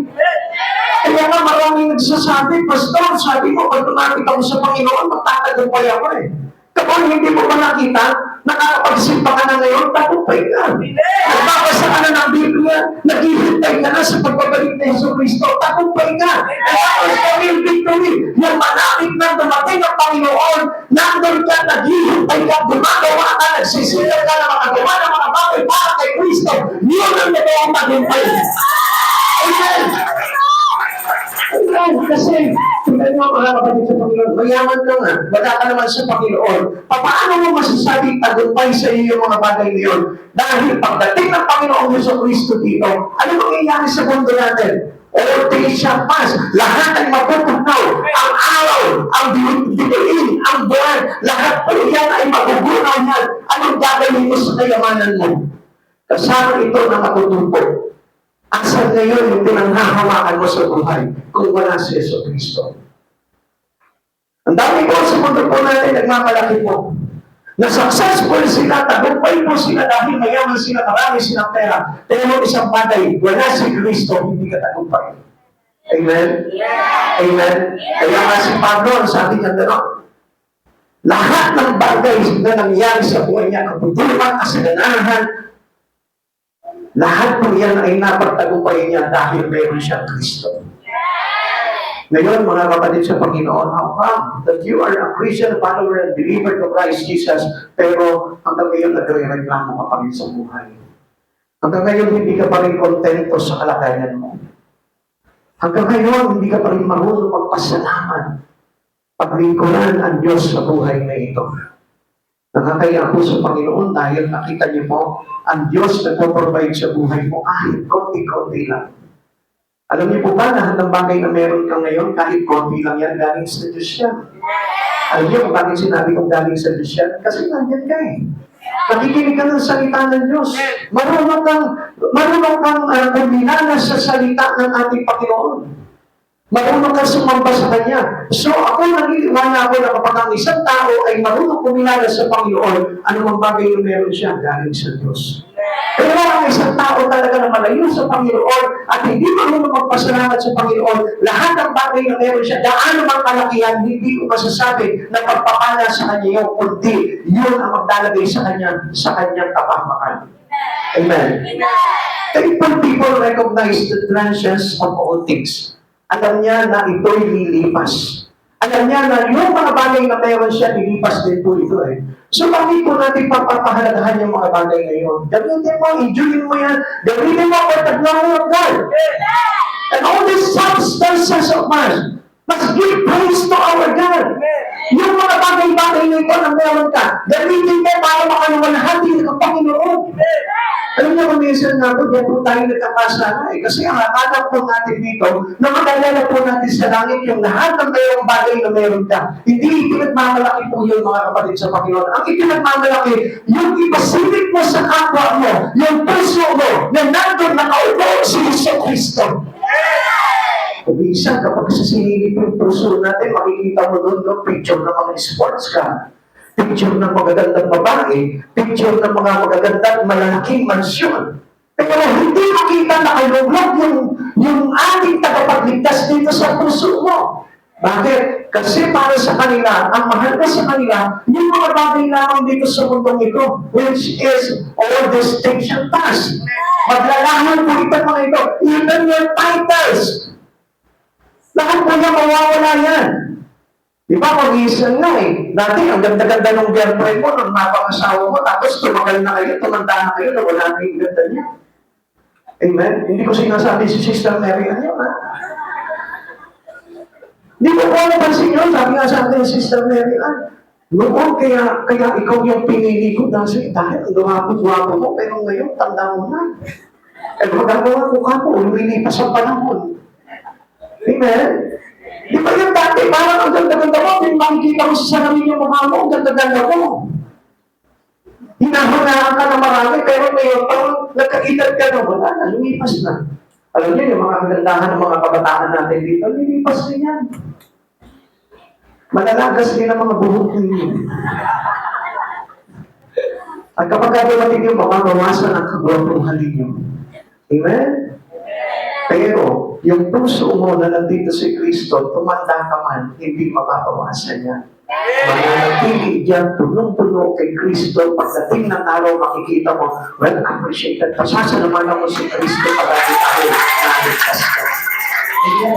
Kaya nga maraming nagsasabi, Pastor, sabi mo, pag tumapit ako sa Panginoon, magtatagumpay ako eh. Kapag hindi mo ba nakita, nakakapagsimpa ka na ngayon, tagumpay ka. Nagbabasa ka na ng Biblia, naghihintay ka na sa pagbabalik ni Yesu Kristo, tagumpay ka. And that was the real victory. Yung malapit na dumating ang Panginoon, nandun ka, naghihintay ka, gumagawa ka, nagsisigaw ka na makagawa ng mga bagay para kay Kristo. Yun ang nagawang tagumpay. Amen. Amen. Kasi, tingnan mo mga kapatid sa Panginoon, mayaman ka nga, wala ka naman sa Panginoon. Paano mo masasabing tagumpay sa iyo yung mga bagay na yun? Dahil pagdating ng Panginoong Yesu Kristo dito, ano mangyayari sa mundo natin? All days shall pass. Lahat ay mapupugnaw. Ang araw, ang dibuin, ang buwan, lahat po yan ay magugunaw yan. Anong gagawin mo sa kayamanan mo? Kasama ito na matutupo. Asan ngayon yung pinanghahawakan mo sa buhay kung wala si Yesu Cristo? Ang dami po sa mundo po natin nagmamalaki po. Na successful sila, tagumpay po sila dahil mayaman sila, marami silang pera. Pero isang bagay, wala si Cristo, hindi ka tagumpay. Amen? Yeah. Amen? Yeah. Kaya nga si Pablo, sabi niya gano'n, lahat ng bagay na nangyari sa buhay niya, kaputulan, kasaganahan, lahat po yan ay napagtagumpay niya dahil mayroon siyang Kristo. Ngayon, mga kapatid sa Panginoon, how come that you are a Christian follower and believer to Christ Jesus, pero hanggang ngayon nagre-reklamo ka pa rin sa buhay? Hanggang ngayon, hindi ka pa rin kontento sa kalagayan mo. Hanggang ngayon, hindi ka pa rin marunong magpasalamat. Paglingkuran ang Diyos sa buhay na ito. Nakakaya po sa Panginoon dahil nakita niyo po, ang Diyos nagpo-provide sa buhay mo kahit konti-konti lang. Alam niyo po ba, lahat ng bagay na meron ka ngayon, kahit konti lang yan, galing sa Diyos yan. Alam niyo kung bakit sinabi kong galing sa Diyos yan? Kasi nandyan ka eh. Nakikinig ka ng salita ng Diyos. Marunong kang kumilala sa salita ng ating Panginoon. Marunong kang sumamba sa Kanya. So ako naniniwala ako na kapag ang isang tao ay marunong kumilala sa Panginoon, anumang bagay na meron siya, galing sa Diyos. Pero ang isang tao talaga na malayo sa Panginoon at hindi marunong magpasalamat sa Panginoon, lahat ng bagay na meron siya, gaano mang kalakihan, hindi ko masasabi na pagpapala sa Kanya yung kundi yun ang maglalagay sa Kanyang kapahamakan. Amen. Thankful people recognize the transience of all things. Alam niya na ito'y lilipas. Alam niya na yung mga bagay na meron siya, lilipas din po ito eh. So, bakit po natin papahalagahan yung mga bagay ngayon? Gamitin mo, enjoyin mo yan. Gamitin mo for the glory of God. And all these substances of man must give praise to our God. Yung mga bagay-bagay na ito na meron ka, gamitin mo para makaluwalhati ng Panginoon. Alam niyo, kuminsan nga po, diyan po tayo nagkakasala eh. Kasi ang akala po natin dito, na magalala po natin sa langit yung lahat ng mayroong bagay na meron ka. Hindi ipinagmamalaki po yun, mga kapatid sa Panginoon. Ang ipinagmamalaki, yung ipasilip mo sa kapwa mo, yung puso mo, na nandun nakaupo si Yesu Cristo. Kuminsan, kapag sasinilip yung puso natin, makikita mo doon yung picture ng mga sports car. Picture ng magagandang babae, picture ng mga magagandang malalaking mansyon. Pero hindi makita na kalulog yung ating tagapagligtas dito sa puso mo. Bakit? Kasi para sa kanila, ang mahalaga sa kanila, yung mga bagay lamang dito sa mundong ito, which is all these things shall pass. Maglalahan po ito mga ito, even your titles. Lahat po niya mawawala yan. Di ba, mag-iisan nga eh. Dati, ang ganda-ganda ng girlfriend mo, nung napangasawa mo, tapos tumagal na kayo, tumanda na kayo, na wala na yung ganda niya. Amen? Hindi ko sinasabi si Sister Mary Ann yun, ha? Hindi ko po napansin yun, sabi nga sa akin, Sister Mary Ann, noon, kaya ikaw yung pinili ko dahil ang gwapo mo, pero ngayon, tanda mo na. Eh, magagawa ko ka po, lumilipas ang panahon. Amen? Di ba yung dati, parang ang ganda-ganda mo, yung makikita mo sa salamin yung mukha mo, ang ganda-ganda mo. Hinahangaan ka na marami, pero ngayon, parang nagkakitad ka na, wala na, lumipas na. Alam niyo, yung mga kagandahan ng mga kabataan natin dito, lumipas din yan. Malalagas din ang mga buhok ninyo. At kapag dumating yung mababawasan ang kagwapuhan ninyo. Amen? Pero, yung puso mo na nandito si Kristo, tumanda ka man, hindi mababawasan niya. Mananatili diyan, punong-puno kay Kristo. Pagdating ng araw, makikita mo, well, appreciated. Pasasalamanan mo si Kristo pagdating tayo na-ligtas ka. Amen.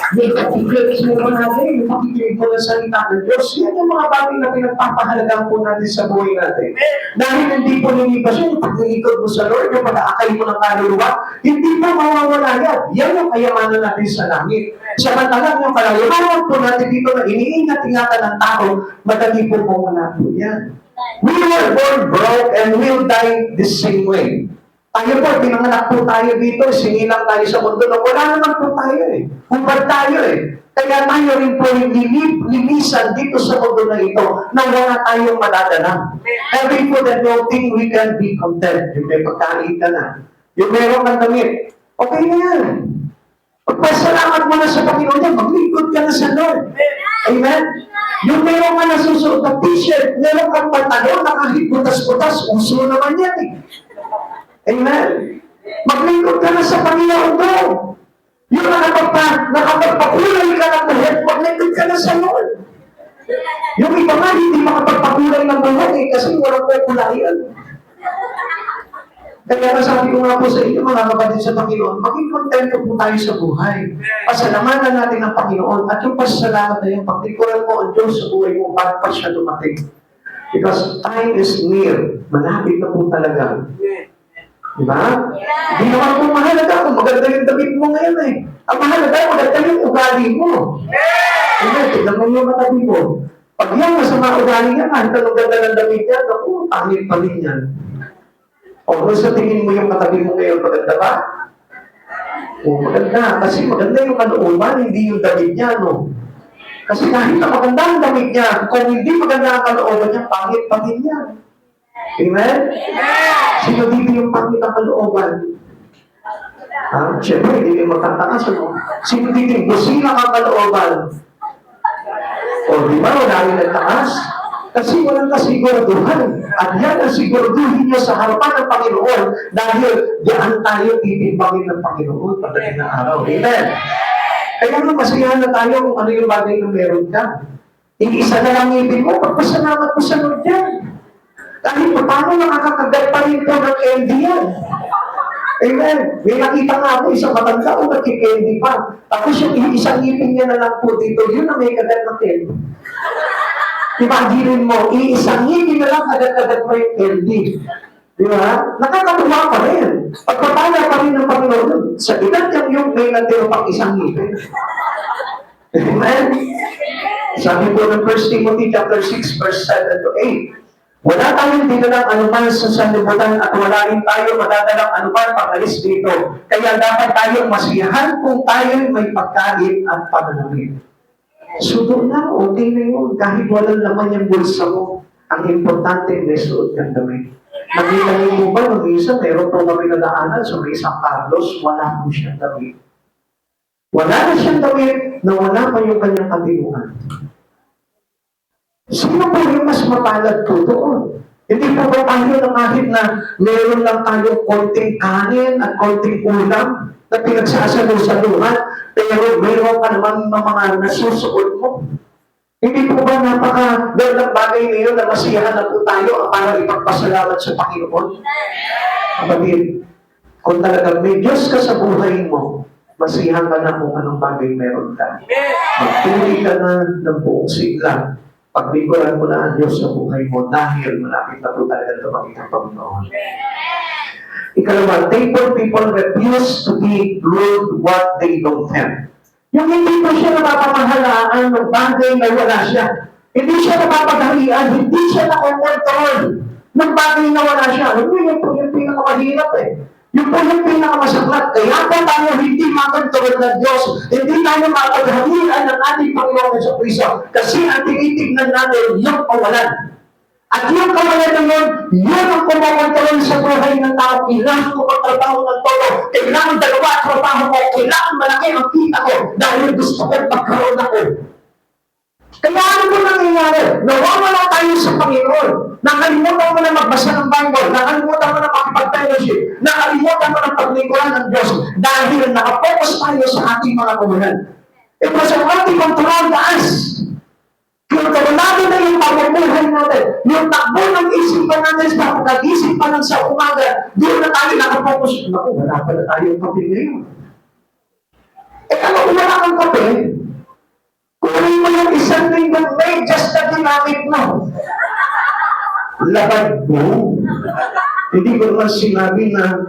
Yung pakikilig mo natin, yung pakikilig mo na salita ng Diyos, yan yung mga bagay na pinagpapahalagaan po natin sa buhay natin. Dahil hindi po nilipas yun, pag-iikot mo sa Lord, yung pag-aakay mo ng kaluluwa, hindi po mawawala yan. Yan yung kayamanan natin sa langit. Samantalang yung kayamanan po natin dito na iniingat-ingatan ng tao, madali po mawala po yan. We were born broke and we'll die the same way. Tayo po, pinanganak po tayo dito, singilang tayo sa mundo na wala naman po tayo eh. Hubad tayo eh. Kaya tayo rin po yung limisan dito sa mundo na ito na wala tayong madadala. Having po that no thing, we can be content. Yung may pagkain ka na. Yung meron kang damit, okay na yan. Pagpasalamat mo na sa Panginoon yan, maglingkod ka na sa Lord. Amen? Yung meron ka na susuot na t-shirt, meron kang pantalon na kahit butas-butas, uso naman yan eh. Amen? Maglingkod ka na sa Panginoon mo. Yung nakapagpakulay ka ng buhat, maglingkod ka na sa Lord. Yung iba nga, hindi makapagpakulay ng buhat eh, kasi walang kukulayan. Kaya nasabi ko nga po sa inyo, mga kapatid sa Panginoon, maging kontento po tayo sa buhay. Pasalamatan natin ang Panginoon at yung pasasalamat na yung paglikuran mo ang Diyos sa buhay mo para pa siya dumating. Because time is near. Malapit na po talaga. Diba? Hindi naman po mahalaga kung maganda yung damit mo ngayon eh. Ang mahalaga, maganda yung ugali mo. Hindi, tignan mo yung katabi mo. Pag yan, masama ugali niya, kahit anong ganda ng damit niya, naku, pangit pa rin yan. O kung sa tingin mo yung katabi mo ngayon, maganda ba? O maganda. Kasi maganda yung kalooban, hindi yung damit niya, no? Kasi kahit na maganda ang damit niya, kung hindi maganda ang kalooban niya, pangit pa rin yan. Amen? Sino dito yung pangit ang kalooban? Ha? Siyempre, hindi kayo magtatakas, no? Sino dito yung busina ang kalooban? O di ba, wala rin nagtakas? Kasi walang kasiguraduhan. At yan ang siguraduhin niyo sa harapan ng Panginoon dahil diyan tayo titimbangin ng Panginoon pagdating na araw. Amen? Kaya nga masiyahan na tayo kung ano yung bagay na meron ka. Iisa na lang ibig mo, pagpasalamat mo sa Lord yan. Kahit paano nakakagat pa rin po ng candy yan. Amen. May nakita nga ako, isang matanda o nagkikandy pa. Tapos yung isang ngipin niya na lang po dito, yun na may kagat ng candy. Imaginin mo, iisang ngipin na lang kagat-kagat mo yung candy. Di ba? Nakakatuwa pa rin. Pagpapala pa rin ng Panginoon. Sa edad yung may natiro pang isang ngipin. Amen? Sabi po ng 1 Timothy chapter 6, verse 7 to 8. Wala tayong dinalang anuman sa sanlibutan at wala rin tayo madadalang anuman pag-alis dito. Kaya dapat tayong masiyahan kung tayo may pagkain at pananamit. So doon na, okay na yun. Kahit walang laman yung bulsa mo, ang importante may suot kang damit. Nakita niyo mo ba, nung isa, meron po kami nadaanan sa may San Carlos, wala po siyang damit. Wala na siyang damit na wala pa yung kanyang katinuan. Sino po yung mas mapalad po doon? Hindi po ba tayo na kahit na meron lang tayong konting kanin at konting ulam na pinagsasalo-saluhan, pero mayroon ka naman mga nasusuot mo? Hindi po ba napaka-gandang bagay ngayon na masiyahan na po tayo para ipagpasalamat sa Panginoon? Kapatid, kung talagang may Diyos ka sa buhay mo, masiyahan ka na kung anong bagay meron ka. Magpili ka na ng buong sigla. Paglikuran mo na ang Diyos sa buhay mo dahil malapit na po talaga tumakit ang Panginoon. Ikalawa, thankful people refuse to be ruled what they don't have. Yung hindi po siya napapamahalaan ng bagay na wala siya. Hindi siya napapaghalian, hindi siya nakontrol ng bagay na wala siya. Yun po yung pinakamahirap eh. Yung po yung pinakamasaklat. Kaya po tayo hindi makontrol ng Diyos. Hindi tayo mapaghalian ng ating Panginoon sa Kristo. Kasi ang tinitignan natin yung kawalan. At yung kawalan na yun ang kumakontrol sa buhay ng tao. Kailangan ko magtrabaho ng todo. Kailangan dalawa ang trabaho ko. Kailangan malaki ang kita ko. Dahil gusto ko magkaroon ako. Kaya ano po nangyayari? Nawawala tayo sa Panginoon. Nakalimutan mo na magbasa ng Bible. Nakalimutan mo na makipag-fellowship. Nakalimutan mo na paglingkuran ng Diyos. Dahil nakapokus tayo sa ating mga kawalan. Ito sa ating kontrol taas. Kontrolado na yung pamumuhay natin. Yung takbo ng isipan natin sa pag-isip pa lang sa umaga, doon na tayo nakapokus. Naku, wala pala tayong kape ngayon. Ano kung wala kang kape, kunin mo yung isang linggang may just na ginamit mo. Labad mo. Hindi ko naman sinabi na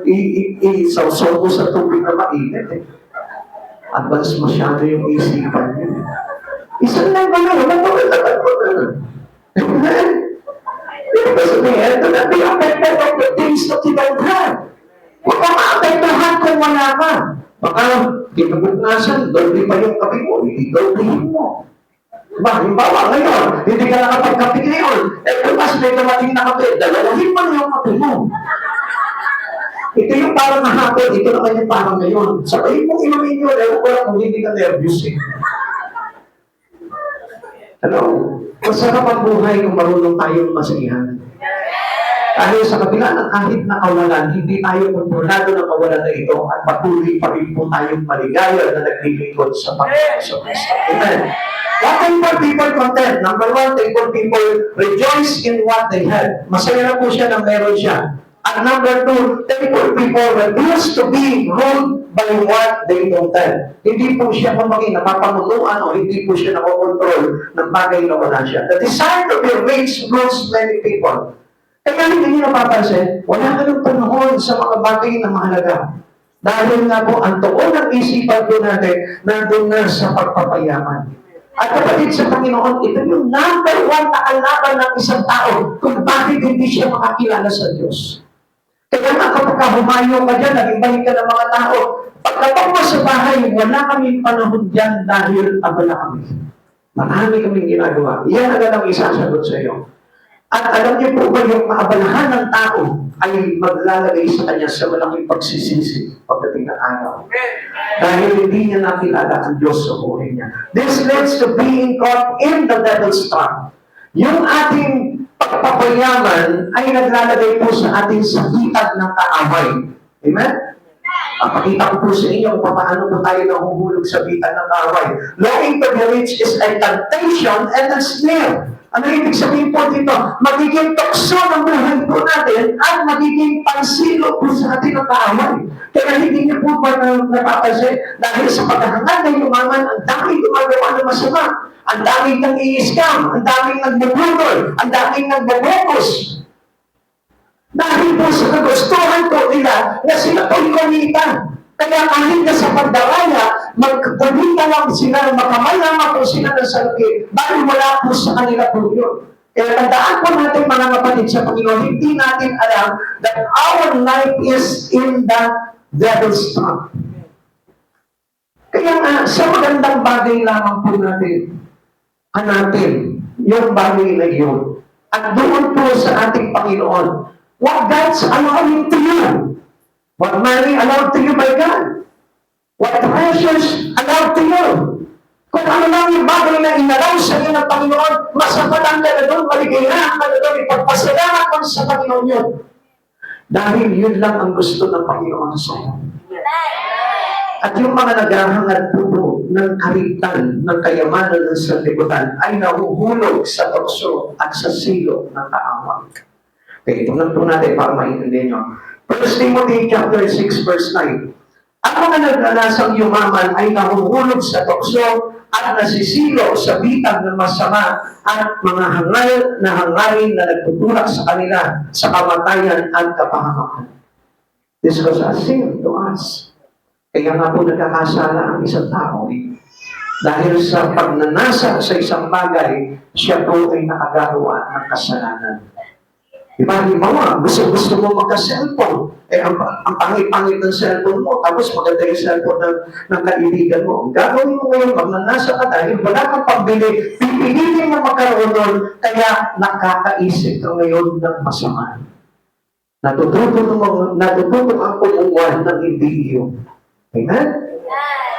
i-sausaw ko sa tubig na mainit eh. Advance masyado yung isipan niyo. Isang lang ba na, wala ba mo na? Hindi ba sabihin, do not be affected of the things that you don't have. kinabukasan, doble pa yung kape mo, hindi doblehin mo. Diba? Halimbawa, ngayon, hindi ka nakapagkape ngayon, bukas may dumating na kape, dalawahin mo na yung kape mo. Ito yung parang nahapon, ito naman yung parang ngayon. Sabayin mong inumin yun, ewan ko lang kung hindi ka nervous eh. Hello? Masarap ang buhay kung marunong tayong masiyahan. Dahil sa kabila ng kahit na kawalan, hindi tayo kontrolado ng kawalan na ito at patuloy pa rin po tayong maligaya na naglilingkod sa Panginoon sa Kristo. Amen. What thankful people content? Number one, thankful people rejoice in what they have. Masaya na po siya na meron siya. At number two, thankful people refuse to be ruled by what they don't have. Hindi po siya kumaging napapamunuan o hindi po siya nakokontrol ng bagay na wala siya. The desire to be rich rules many people. Kaya hindi niyo napapansin, wala ka ng panahon sa mga bagay na mahalaga. Dahil nga po, ang tuon ng isipan po natin, nandun na sa pagpapayaman. At kapatid sa Panginoon, ito yung number one na kalaban ng isang tao kung bakit hindi siya makakilala sa Diyos. Kaya nga kapag humayo ka dyan, naging balik ka ng mga tao, pagkatapos mo sa bahay, wala kaming panahon dyan dahil abala kami. Marami kaming ginagawa. Iyan agad ang isasagot sa iyo. At alam niyo po ba yung maabalahan ng tao ay maglalagay sa kanya sa malaking pagsisisi pagdating ng araw. Dahil hindi niya nakilala ang Diyos sa buhay niya. This leads to being caught in the devil's trap. Yung ating pagpapayaman ay naglalagay po sa ating sakitan ng kaaway. Amen? Papakita ko po sa inyo kung paano po tayo nahuhulog sa bitan ng kaaway. Longing to be rich is a temptation and a snare. Ano ibig sabihin po dito? Magiging tukso ng buhay po natin at magiging pansilo po sa ating ng kaaway. Kaya hindi niyo po ba napapansin? Dahil sa paghahangad ng yumaman, ang daming gumagawa ng masama. Ang daming nang i-scam, ang daming nagbubudol, ang daming nagbubukos. Dahil po sa kagustuhan po nila na sila po'y kumita. Kaya kahit na sa pagdaraya, magkumita lang sila, makamayama po sila ng salapi, dahil wala po sa kanila po yun. Kaya tandaan po natin mga kapatid sa Panginoon, hindi natin alam that our life is in the devil's trap. Kaya nga, sa magandang bagay lamang po natin, hanapin yung bagay na yun. At doon po sa ating Panginoon, what God's allowing to you. What money allowed to you by God. What treasures allowed to you. Kung ano lang yung bagay na inalaw sa iyo ng Panginoon, masapalan ka na doon, maligayahan ka na doon, ipagpasalamat mo sa Panginoon yun. Dahil yun lang ang gusto ng Panginoon sa iyo. At yung mga naghahangad po ng karitan, ng kayamanan ng sanlibutan, ay nahuhulog sa tukso at sa silo ng kaaway. Okay, tingnan po natin para maintindihan nyo. 1 Timothy chapter 6 verse 9. Ang mga nagnanasang yumaman ay nahuhulog sa tukso at nasisilo sa bitag ng masama at mga hangarin na nagtutulak sa kanila sa kamatayan at kapahamakan. This was a sin to us. Kaya nga po nagkakasala ang isang tao. Dahil sa pagnanasa sa isang bagay, siya po ay nakagagawa ng kasalanan. Diba, halimbawa, gusto mo magka-cellphone. Ang pangit-pangit ng cellphone mo, tapos maganda yung cellphone ng kaibigan mo. Ang gagawin mo ngayon, magnanasa ka dahil wala kang pambili, pipilitin mo magkaroon nun, kaya nakakaisip ka ngayon ng masama. Natututo ang kumukuha ng hindi iyo. Amen?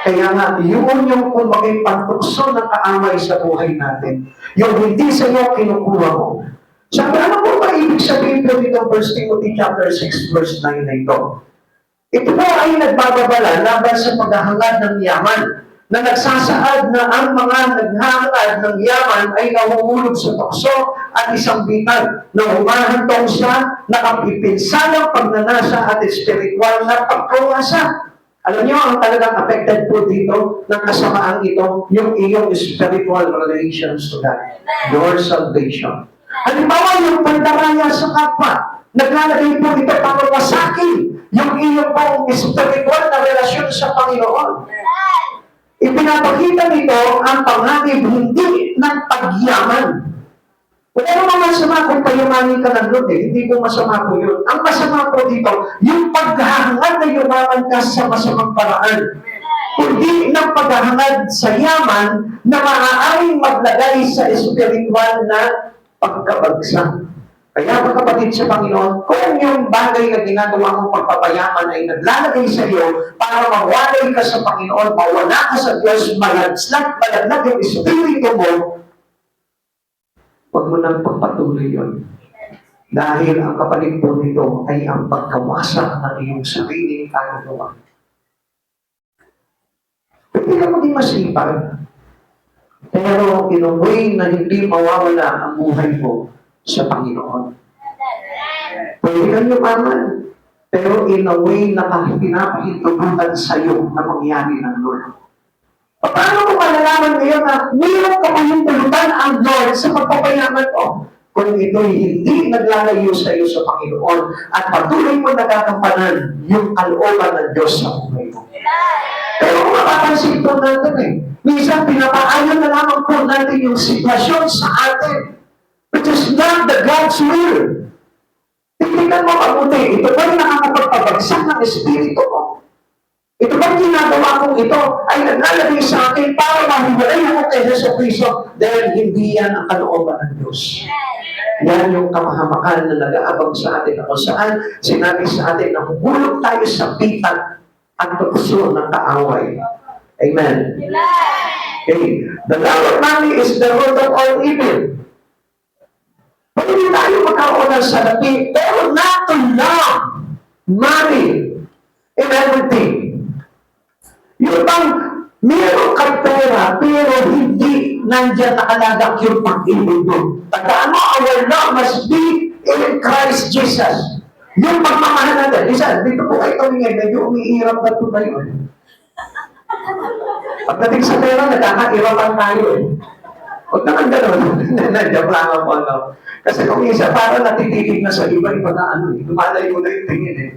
Kaya nga, yun yung kung maging pagtukso ng kaaway sa buhay natin. Yung hindi sa iyo kinukuha mo. Sabi, ano po ba ibig sabihin po dito 1 Timothy chapter 6 verse 9 na ito? Ito po ay nagbababala laban sa paghahangad ng yaman, na nagsasaad na ang mga naghahangad ng yaman ay nahuhulog sa tukso at isang bitag na humahantong sa nakapipinsalang pagnanasa at espiritual na pagkawasa. Alam niyo, ang talagang affected po dito ng kasamaan ito, yung iyong spiritual relations to God, your salvation. Halimbawa, yung pandaraya sa kapwa, naglalagay po ito para wasakin yung iyong pong spiritual na relasyon sa Panginoon. Ipinapakita nito ang panganib hindi ng pagyaman. Wala naman masama kung payamanin ka ng Lord hindi po masama po yun. Ang masama po dito, yung paghahangad na yumaman ka sa masamang paraan. kundi ng paghahangad sa yaman na maaaring maglagay sa espiritual na pagkabagsak. Kaya mga kapatid sa Panginoon, kung yung bagay na ginagawa mong pagpapayaman ay naglalagay sa iyo para mawalay ka sa Panginoon, mawala ka sa Diyos, malaglag yung espiritu mo, huwag mo nang pagpatuloy yun. Dahil ang kapalit po nito ay ang pagkawasak ng iyong sariling kaluluwa. Pwede ka maging masipag, pero in a way na hindi mawawala ang buhay mo sa Panginoon. Pwede kang yumaman, pero in a way na pinapahintubutan sa iyo na mangyari ng Lord. Paano mo malalaman ngayon na mayroon ka pahintulutan ang Lord sa pagpapayaman mo? Kung ito'y hindi naglalayo sa iyo sa Panginoon at patuloy mo nagkakampanan yung kalooban ng Diyos sa buhay mo. Pero kung mapapansin po natin minsan pinapaayon na lamang po natin yung sitwasyon sa atin, which is not the God's will. Tingnan mo mabuti, ito ba'y nakakapagpabagsak ng espiritu mo? Ito ba'y ginagawa kong ito ay naglalagay sa akin para mahiwalay ako kay Jesucristo dahil hindi yan ang kalooban ng Diyos. Yan yung kapahamakan na nag-aabang sa atin kung saan sinabi sa atin na humulog tayo sa pitan at tukso ng kaaway. Amen. Okay. The love of money is the root of all evil. Pwede tayo magkaroon ng salapi, pero not to love money in everything. Yung bang meron kang pera, pero hindi nandiyan nakalagak yung pag-ibig mo. Tandaan mo, our love must be in Christ Jesus. Yung pagmamahal natin, isa, dito po kayo tumingin, medyo umiirap na po tayo. Pagdating sa pera, nagkakairapan tayo eh. Huwag naman gano'n. Nandiyan lang ako ano. Kasi kung isa, parang natititig na sa iba-iba na ano eh. Lumalayo na yung tingin eh.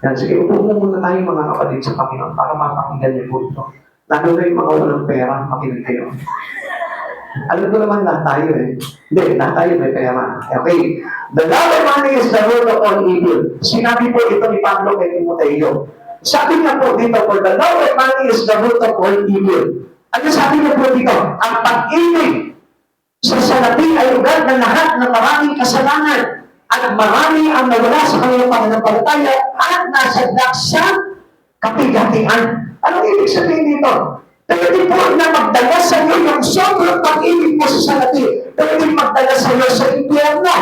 Yan, sige, upo muna tayo mga kapatid sa Panginoon para mapakinggan niyo po ito. Lalo na yung mga walang pera, makinig kayo. Alam ko naman lahat tayo eh. Hindi, lahat tayo may pera. Okay. The love of money is the root of all evil. Sinabi po ito ni Pablo kay Timoteo. Sabi niya po dito po, the love of money is the root of all evil. Ano sabi niya po dito? Ang pag-ibig sa salapi ay ugat ng lahat ng maraming kasalanan at marami ang nawala sa kanilang pananampalataya at nasadlak sa kapigatian. Anong ibig sabihin dito? Pwede po na magdala sa iyo yung sobrang pag-ibig mo sa salapi. Pwede magdala sa iyo sa impyerno.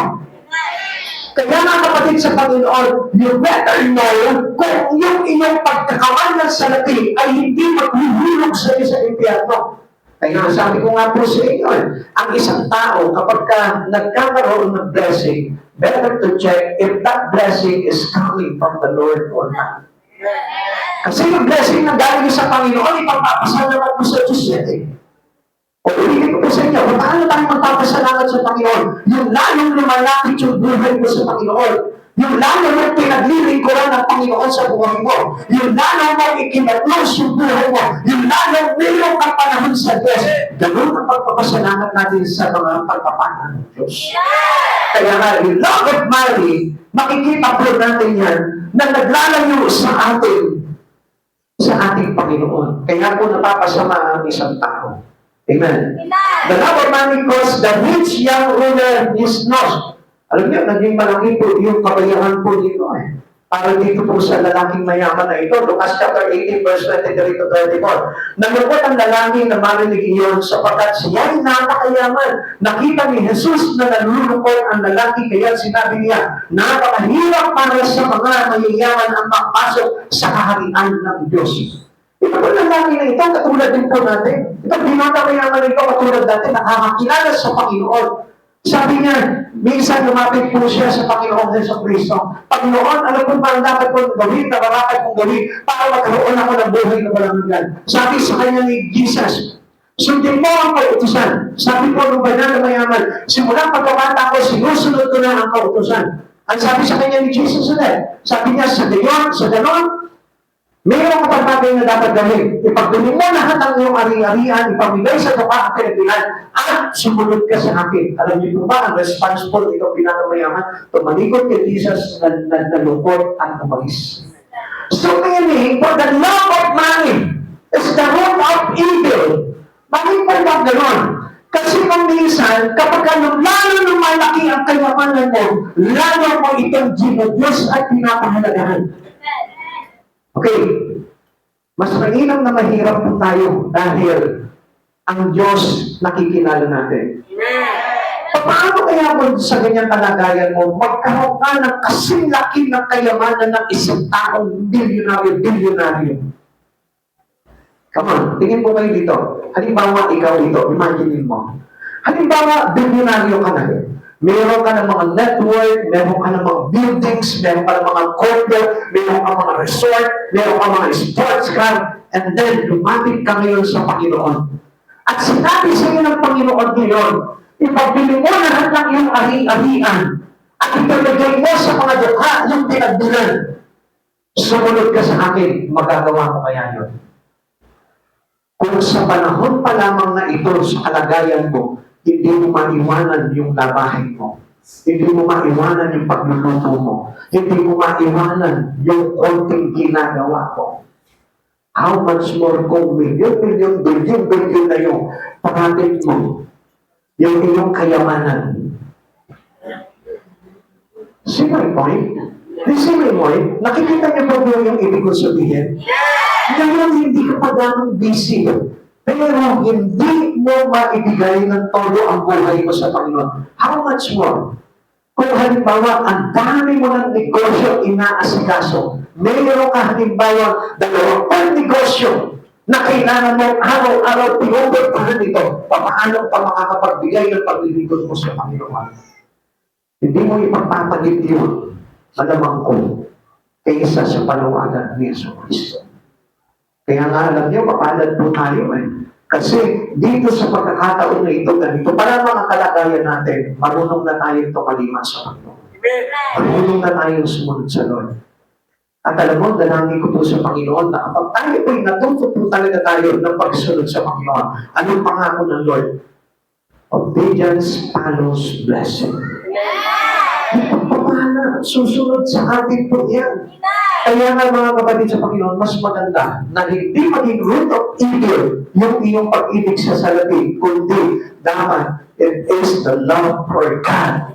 Kaya nga kapatid sa Panginoon, you better know kung yung inyong pagkakawan ng salapi ay hindi maghuhulog sa iyo sa impyerno. Kaya sabi ko nga po sa inyo, ang isang tao kapag nagkakaroon ng blessing, better to check if that blessing is coming from the Lord or not. Kasi yung blessing na galing sa Panginoon, ipagpapasalamat mo sa Diyos yan eh. O ulitin ko po sa inyo, kung paano tayo magpapasalamat sa Panginoon, yung lalong lumalapit yung buhay mo sa Panginoon, yung lalong mo pinaglilingkuran ng Panginoon sa buhay mo, yung lalong mo ikinatlos yung buhay mo, yung lalong mayroong kang panahon sa Diyos, ganun ang pagpapasalamat natin sa mga pagpapana ng Diyos. Kaya nga, yung love of money, makikita po natin yan na naglalayo sa atin, sa ating Panginoon. Kaya po napapasama ang isang tao. Amen. The love of money caused the rich young ruler his nose. Alam niyo, naging malaki po yung kabayaran po dito eh. Para dito po sa lalaking mayaman na ito, Lucas chapter 18, verse 23 to 34. Nalungkot ang lalaki na marinig iyon sapagkat siya ay napakayaman. Nakita ni Jesus na nalulungkot ang lalaki, kaya sinabi niya, napakahirap para sa mga mayayaman ang makapasok sa kaharian ng Diyos. Ito po lalaki na ito, katulad din po natin. Ito, binatamayaman ito, katulad natin, nakakakilala sa Panginoon. Sabi niya, minsan lumapit po siya sa Panginoon Jesucristo. Panginoon, ano po ba ang dapat kong gawin, nararapat kong gawin, para magkaroon ako ng buhay na walang hanggan? Sabi sa kanya ni Jesus, sundin mo ang kautusan. Sabi po ng banal na mayaman, simula pagkabata ko, sinusunod ko na ang kautusan. Ang sabi sa kanya ni Jesus ulit, sabi niya, sa gayon, mayroong kapag-bagay na dapat gawin. Ipagdumi mo lahat ang iyong ari-arian, ipamigay sa tuka at pinagbilan, at sumunod ka sa akin. Alam niyo po ba, ang response po ito pinakamayaman, tumalikod kay Jesus na nalungkot at umalis. So meaning, for the love of money is the root of evil. Bakit po ba gano'n? Kasi kung minsan, kapag lalo lumalaki ang kayamanan mo, lalo mo itong ginudiyos at pinapahalagahan. Okay, mas mainam na mahirap po tayo dahil ang Diyos nakikilala natin. Paano kaya mo sa ganyang kalagayan mo, magkaroon ka ng kasing laki ng kayamanan ng isang taong bilyonaryo? Come on, tingin mo kayo dito. Halimbawa, ikaw dito, imagine mo. Halimbawa, bilyonaryo ka na rin. Meron ka ng mga network, meron ka ng mga buildings, meron ka ng mga condo, meron ka mga resort, meron ka mga sports car, and then lumapit ka ngayon sa Panginoon. At sinabi sa iyo ng Panginoon ngayon, ipabili mo lahat ng iyong ari-arian at ipalagay mo sa mga dukha yung pinagbilan. Sumunod ka sa akin, magagawa mo kaya yun. Kung sa panahon pa lamang na ito sa kalagayan mo, hindi mo maiwanan yung labahin mo. Hindi mo maiwanan yung pagluluto mo. Hindi mo maiwanan yung konting ginagawa mo. How much more kung billion na yung parating mo, yung iyong kayamanan. See my point? See my point? Nakikita niyo ba yung ibig ko sabihin? Ngayon, hindi ka pa ganun busy. Pero hindi mo maibigay ng todo ang buhay mo sa Panginoon. How much more? Kung halimbawa, ang dami mo ng negosyo inaasikaso, mayroon ka halimbawa 2 negosyo na kailangan mo araw-araw pinupagpahan ito. Paano pa makakapagbigay ng paglilingkod mo sa Panginoon? Hindi mo ipagpapalit yun, malamang ko, kaysa sa panawagan ni Yesu Cristo. Kaya nga alam niyo, mapalad po tayo eh. Kasi dito sa pagkakataon na ito, ganito, para mga kalagayan natin, marunong na tayong tumalima sa Panginoon. Marunong na tayong sumunod sa Lord. At alam mo, dalangin ko po sa Panginoon na kapag tayo po'y natuto po talaga tayo ng pagsunod sa Panginoon, anong pangako ng Lord? Obedience follows blessing. Pagpapala, susunod sa atin po yan. Kaya nga mga kapatid sa Panginoon, mas maganda na hindi maging root of evil yung iyong pag-ibig sa salapi, kundi dapat it is the love for God.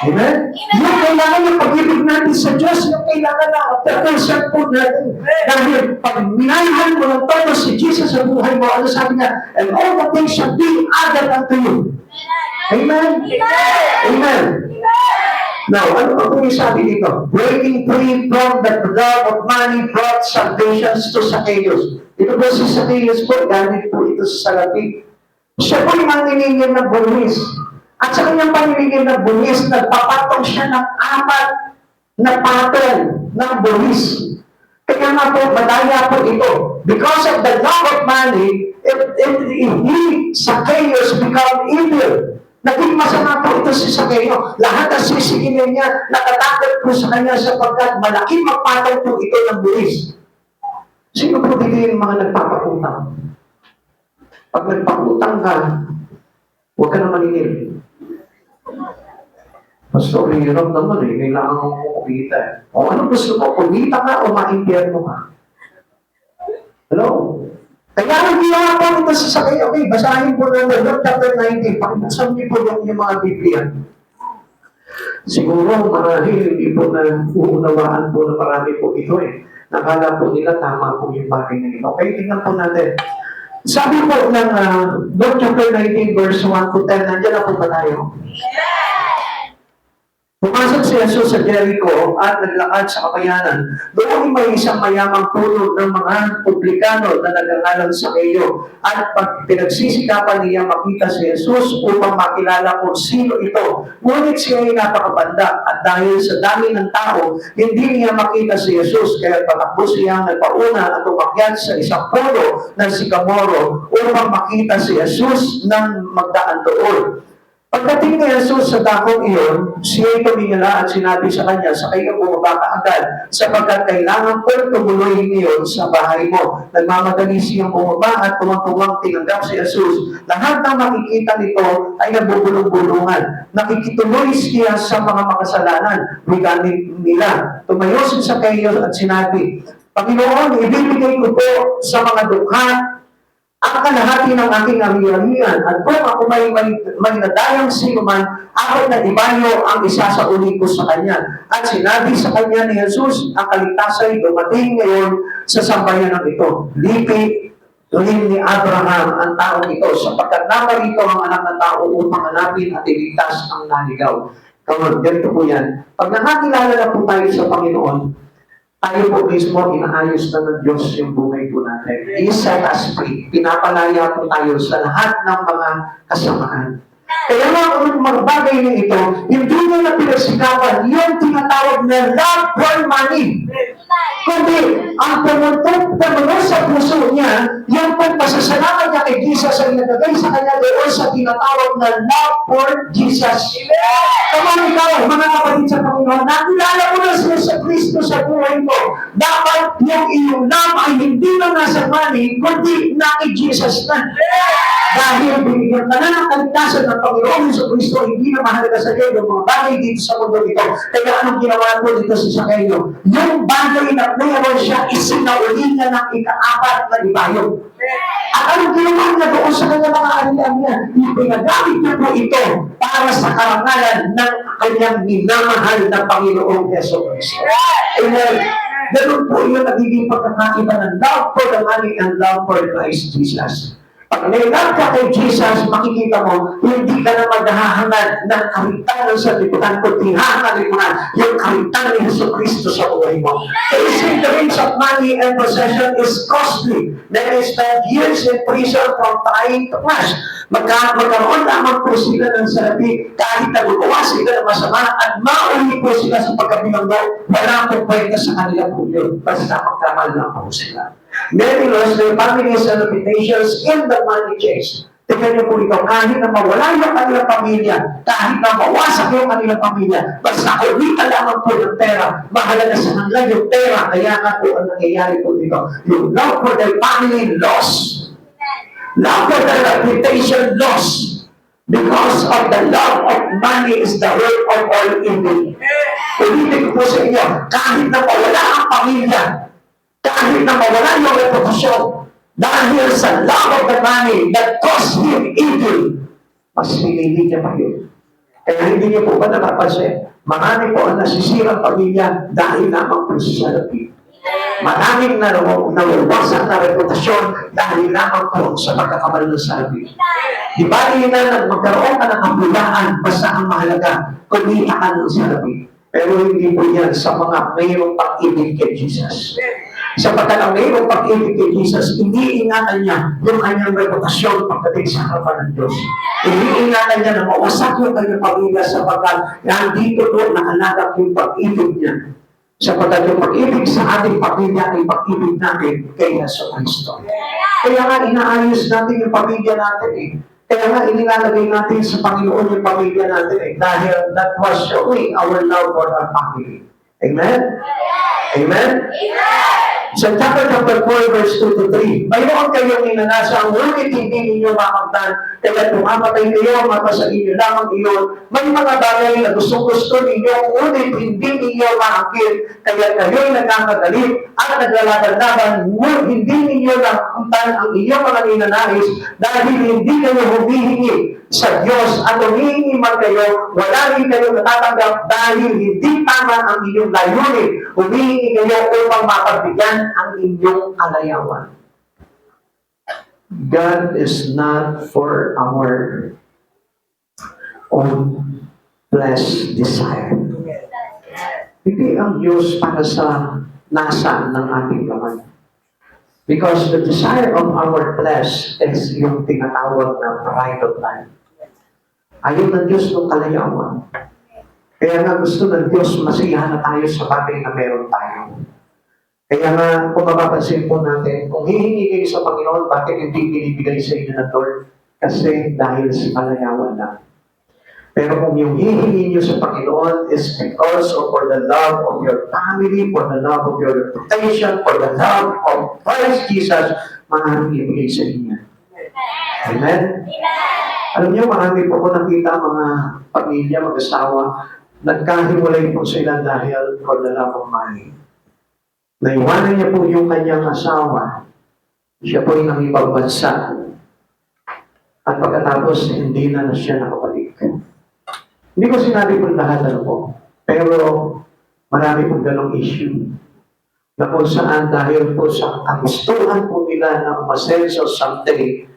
Amen? Yung kailangan yung pag-ibig natin sa Diyos, yung kailangan na pagkasan po natin. Dahil pag minahal mo ng todo si Jesus sa buhay mo, ano sabi niya? And all the things shall be added unto you. Amen? Amen? Now, ano pa po yung sabi dito? Breaking free from the love of money brought salvation to Zacchaeus. Ito po si Zacchaeus po, gamit po ito sa salapi. Siya po yung maniningil ng buwis. At sa kanyang paniningil ng buwis, nagpapatong siya ng 4 na patong ng buwis. Kaya nga po, madaya po ito. Because of the love of money, Zacchaeus become evil. Naging masama po ito si Zacchaeus. Lahat ng sisigilin niya, nakatakot po sa kanya sapagkat malaking magpatong po ito ng buwis. Sino po dito yung mga nagpapakutang? Pag nagpakutang ka, huwag ka na maningil. Pastor, hirap naman eh. Kailangan mo kumita. O ano gusto mo? Kumita ka o ma-impyerno ka? Hello? Kaya ang ginawa po ito sa Zacchaeus. Okay, basahin po natin Luke chapter 19. Pakibuksan niyo po yung mga Biblia. Siguro marahil hindi po na uunawaan po na marami po ito eh. Nakala po nila tama po yung bagay na ito. Okay, tingnan po natin. Sabi po ng Luke chapter 19 verse 1 to 10, nandiyan na po ba tayo? Pumasok si Jesus sa Jericho at naglakad sa kabayanan. Doon may isang mayamang puno ng mga publikano na nagangalang Zacchaeus. At pag pinagsisikapan niya makita si Jesus upang makilala kung sino ito. Ngunit siya ay napakabanda at dahil sa dami ng tao, hindi niya makita si Jesus. Kaya patakbo siya nagpauna at umakyat sa isang puno ng sikamoro upang makita si Jesus nang magdaan doon. Pagdating ni Jesus sa dakong iyon, siya'y tumingala at sinabi sa kanya, sa kayo bumaba ka agad, sapagkat kailangan kong tumuloy ngayon sa bahay mo. Nagmamadali siyang bumaba at tumutulong tinanggap si Jesus. Lahat ng makikita nito ay nagbubulong-bulungan. Nakikituloy siya sa mga makasalanan. Wiganin nila. Tumayo si Zacchaeus at sinabi, Panginoon, ibibigay ko po sa mga dukha ang kalahati ng aking ari-arian, at kung ako may nadayang sinuman, ako na ibayo ang isa sa uli ko sa kanya. At sinabi sa kanya ni Jesus, ang kaligtasan ay dumating ngayon sa sambayan ng ito. Lipi rin ni Abraham ang taong ito, sapagkat naparito ang anak ng tao upang hanapin at iligtas ang naligaw. Kaman, ganito po yan. Pag nakakilala na po tayo sa Panginoon, tayo po mismo, inaayos na ng Diyos yung buhay po natin. Isa as free. Pinapalaya po tayo sa lahat ng mga kasamaan. Kaya mga bagay na ito, hindi nyo na pinagsikapan yung tinatawag na love for money. Kundi, ang pumunta sa puso niya, yung pagpasasalamat niya kay Jesus ay nagagay sa kanya doon sa tinatawag na love for Jesus. Kamang ikaw, mga kapatid sa Panginoon, nakilala mo na siya sa Kristo sa buhay mo. Dapat yung iyong love ay hindi na nasa money, kundi na kay Jesus na. Dahil binigyan ka na ng kaligtasan ng Panginoon sa Kristo, hindi na mahalaga sa iyo yung mga bagay dito sa mundo ito. Kaya anong ginawa mo dito sa Zacchaeus? Yung bagay na mayroon siya, isinauli niya ng ika-4 na ibayo. At anong ginawa niya doon sa kanya mga ariyan niya? Ipinagamit niya po ito para sa karangalan ng kanyang minamahal na Panginoong Yeso Kristo. Amen. Ganun po yung nagiging pagkakaiba ng love for the money and love for Christ Jesus. Pag nailang ka kay Jesus, makikita mo, hindi ka na maghahangad ng kaligtasan sa lipunan, kundi hahanapin mo na yung kaligtasan ni Jesu Cristo sa buhay mo. Facing the rings of money and possession is costly. They spend years in prison from trying to pass. Magkaroon lamang po sila ng salapi kahit nagagawa sila ng masama at mauli po sila sa pagkabilanggo, wala po kwenta sa kanila po yun. Basta magkamal lang po sila. Many lost their families and reputations in the money chase. Tignan niyo po ito, kahit na mawala yung kanilang pamilya, kahit na mawasak yung kanilang pamilya, basta kumita lamang po ng pera, mahalaga sa kanila yung pera, kaya nga po ang nangyayari po dito. Yung love for their family lost. Love for their reputation lost. Because of the love of money is the root of all evil. Ulitin ko po sa inyo, kahit na mawala ang pamilya, kahit na mawala yung reputasyon, dahil sa love of the money that caused him evil, mas pinili niya pa yun. Kaya hindi niyo po ba napapansin? Marami po ang nasisirang pamilya dahil lamang po sa salapi. Maraming nawawasak na reputasyon dahil lamang po sa pagkakamali ng salapi. Di ba na magkaroon ka ng kabulaan, basta ang mahalaga, kumita ka ng salapi. Pero hindi po yan sa mga mayroong pag-ibig kay Jesus. Sapagkat ang mayroong pag-ibig kay Jesus, iniingatan niya yung kanyang reputasyon pagdating sa harapan ng Diyos. Iniingatan niya na mawasak yung kanyang pamilya sapagkat nandito po nakalagak yung pag-ibig niya. Sapagkat yung pag-ibig sa ating pamilya ay pag-ibig natin kay Yeso Kristo. Kaya nga inaayos natin yung pamilya natin eh. Kaya nga inilalagay natin sa Panginoon yung pamilya natin eh. Dahil that was showing our love for our family. Amen? Amen? Sa chapter 4, verse 2 to 3, mayroon kayong ninanasa, ngunit hindi ninyo makaktan, kaya tumamatay kayo, mapasa inyo lamang iyon. May mga bagay na gusto ninyo, ngunit hindi ninyo makakit, kaya kayo'y nagkakagalit at naglalaban-laban, ngunit hindi ninyo nakaktan ang inyong mga ninanais, dahil hindi kayo humihingi sa Diyos at humihingi man kayo, wala rin kayo natatanggap dahil hindi tama ang inyong layunin. Humihingi kayo upang mapagbigyan ang inyong alayawan. God is not for our own flesh desire. Hindi ang Diyos para sa nasa ng ating laman. Because the desire of our flesh is yung tinatawag na pride of life. Ayaw ng Diyos ng kalayawan. Kaya nga gusto ng Diyos masiyahan na tayo sa bagay na meron tayo. Kaya nga, kung mapapansin po natin, kung hihingi kayo sa Panginoon, bakit hindi binibigay sa inyo ng Lord? Kasi dahil sa kalayawan lang. Pero kung yung hihingi nyo sa Panginoon is because of for the love of your family, for the love of your reputation, for the love of Christ Jesus, maraming ibigay sa inyo. Amen? Alam niyo, marami po ko nakita mga pamilya, mag-asawa, nagkahiwalay po sila dahil for the love of money. Naiwanan niya po yung kanyang asawa, siya po ay nang ibang bansa. At pagkatapos, hindi na siya nakabalik. Hindi ko sinabi po lahat po, pero marami pong ganong issue na kung saan dahil po sa kagustuhan po nila na umasenso someday,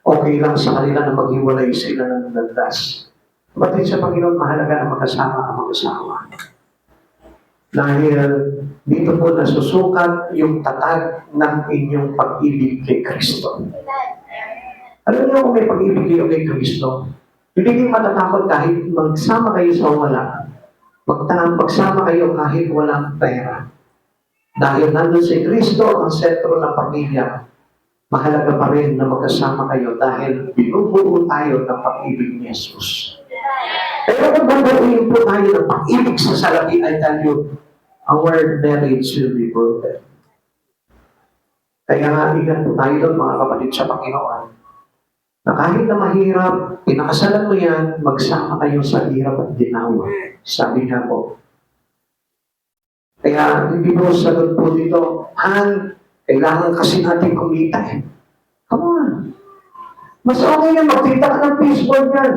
okay lang sa kanila na maghiwalay sila ng landas. Batid sa Panginoon, mahalaga na magkasama ang mag-asawa. Dahil dito po nasusukat yung tatag ng inyong pag-ibig kay Kristo. Alam niyo kung may pag-ibig kayo kay Kristo, hindi kayo matatakot kahit magsama kayo sa wala. Magsama kayo kahit walang pera. Dahil nandun si Kristo ang sentro ng pamilya, mahalaga pa rin na magkasama kayo dahil binubuo tayo ng pag-ibig ni Jesus. Pero kung babaguhin po tayo ng pag-ibig sa salapi, I tell you, our marriage will be broken. Kaya nga, ingat po tayo doon mga kapatid sa Panginoon, na kahit na mahirap, pinakasalan mo yan, magsama kayo sa hirap at ginawa. Sabi nga po. Kaya hindi po sagot po dito, kailangan kasi natin kumita eh. Come on. Mas okay na magkita ka ng baseball yan.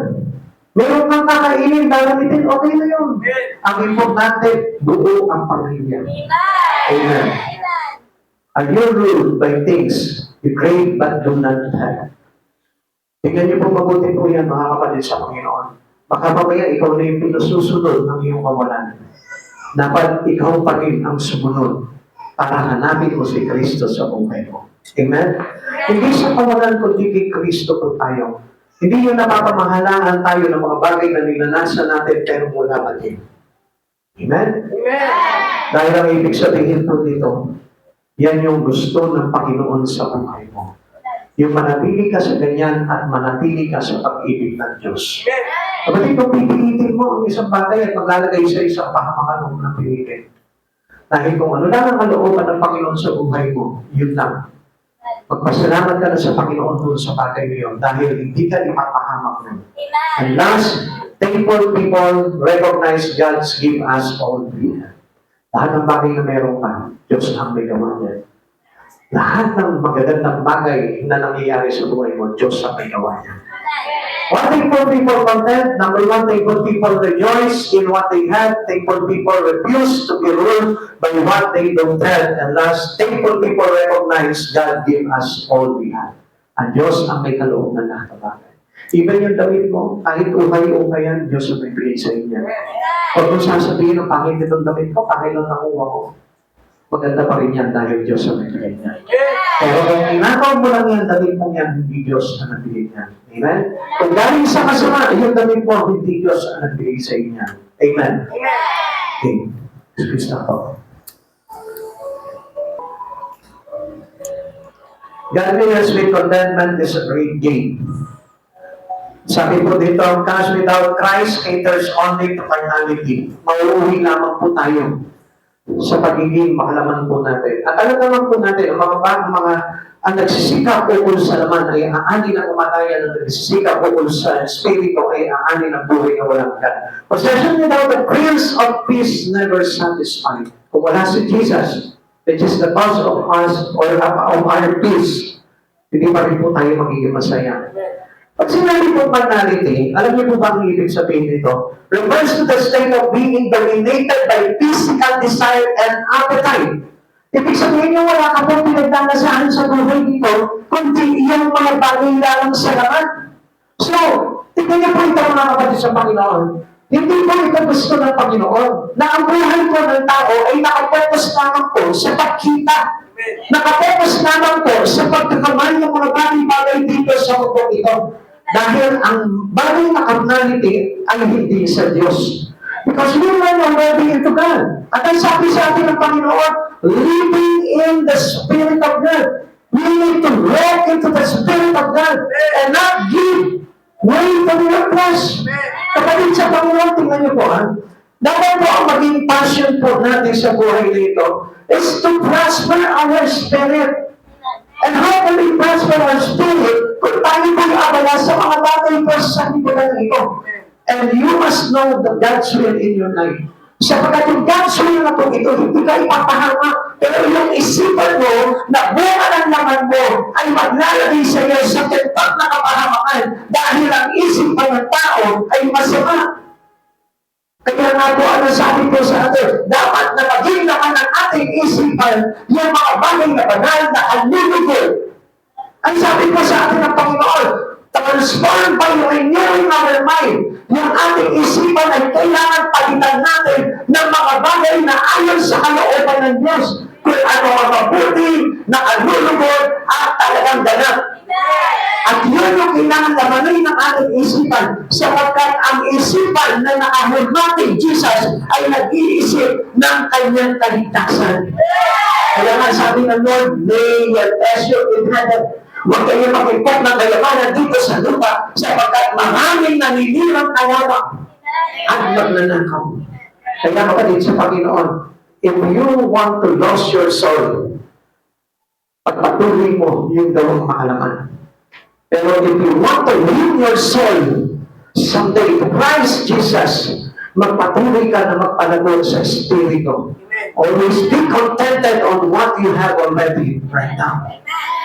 Meron kang kakainin, dalamitin, okay na yun. Ang importante, buo ang pamilya. Amen. Are you ruled by things you crave but do not have? Tingnan niyo po mabuti po yan, mga kapatid sa Panginoon. Baka mamaya ikaw na yung pinususunod ng iyong kawalan. Dapat ikaw pa rin ang sumunod para hanapin mo si Kristo sa buhay mo. Amen? Hindi sa kawalan kundi kay Kristo po tayo. Hindi yung napapamahalaan tayo ng mga bagay na ninanasan natin pero mula pa din. Amen? Amen! Dahil ang ibig sabihin po dito, yan yung gusto ng Panginoon sa buhay mo. Yung manatili ka sa ganyan at manatili ka sa pag-ibig ng Diyos. Kapatid, kung pipilitin mo ang isang bagay at maglalagay sa isang pahamakan mo na pilitin. Dahil kung ano lang ang kalooban ng Panginoon sa buhay mo, yun lang. Magpasalamat ka na sa Panginoon doon sa bagay ngayon dahil hindi ka ipapahamak nun. And last, thankful people recognize God's give us all we have. Lahat ng bagay na meron ka, Diyos ang may gawa niya. Lahat ng magagandang bagay na nangyayari sa buhay mo, Diyos ang may gawa niya. What thankful people content? Number one, thankful people rejoice in what they have. Thankful people refuse to be ruled by what they don't have. And last, thankful people recognize God give us all we have. Ang Diyos ang may kaloob na lahat ng bagay. Even yung damit mo, kahit ukay-ukay yan, Diyos ang may bigay sa inyo. Huwag mo sasabihin ng pangit itong damit ko, pangit lang nakuha ko. Maganda pa rin yan dahil Diyos ang nagbigay niya. Pero kung inakaw mo lang yan, damit mo yan, hindi Diyos ang nagbigay niya. Amen? Kung galing sa kasama, yung damit mo, hindi Diyos ang nagbigay sa inyo. Amen? Okay. Please na po. Godliness with contentment is a great gain. Sabi po dito, cash without Christ caters only to carnality. Mauuwi lamang po tayo sa pagiging makalaman po natin. At alam naman po natin, ang nagsisikap ukol sa laman ay aani ng kamatayan, ang nagsisikap ukol sa spirito ay aani ng buhay na walang hanggan. Possession without the Prince of Peace never satisfied. Kung wala si Jesus, which is the cause of us or of our peace, hindi pa rin po tayo magiging masaya. Pag sinabi po carnality, alam niyo po ba ang ibig sabihin nito? Refers to the state of being dominated by physical desire and appetite. Ibig sabihin niyo wala ka pong pinagdanasahan sa buhay dito, kundi iyong mga bagay lang sa laman. So, tignan niyo po ito mga kapatid sa Panginoon. Hindi po ito gusto ng Panginoon na ang buhay po ng tao ay nakapokus lamang po sa pagkita. Nakapokus lamang po sa pagkakamay ng mga bagay-bagay dito sa mundo ito. Dahil ang bagay na carnality ay hindi sa Diyos. Because we were already into God. At ang sabi sa atin ng Panginoon, living in the Spirit of God. We need to walk into the Spirit of God and not give Wait for your flesh. Kapatid sa Panginoon, tingnan niyo po dapat po ang maging passion po natin sa buhay nito is to prosper our spirit. And how can we prosper our spirit kung tayo po'y abala sa mga bagay po sa lipunan ito? And you must know the God's will in your life. Sapagkat yung God's will na po ito, hindi ka ipapahama. Pero yung isipan mo na bunga ng laman mo ay maglalagay sa iyo sa tintak na kapahamakan dahil ang isipan ng tao ay masama. Kaya nga po, ano sabi ko sa atin, dapat na maging naman ang ating isipan yung mga bagay na banal na unlimited. Ang sabi ko sa atin ng Panginoon, transformed by renewing our mind. Yung ating isipan ay kailangan palitan natin ng mga bagay na ayon sa kalooban ng Diyos. Kung ano ang mabuti, na kalulugod, at talagang ganap. At yun yung kailangan lamanay ng ating isipan sapagkat ang isipan na nakahulmating Jesus ay nag-iisip ng kanyang kaligtasan. Kaya nga sabi ng Lord, lay your treasure in heaven. Huwag kayo mag-ipot ng kayamanan dito sa lupa sapagkat maraming naninirang kayawa at magnanakaw. Kaya kapatid sa Panginoon, if you want to lose your soul, pagpatuloy mo yung dalawang makalaman. Pero if you want to win your soul someday to Christ Jesus, magpatuloy ka na magpalago sa Espiritu. Always be contented on what you have already right now.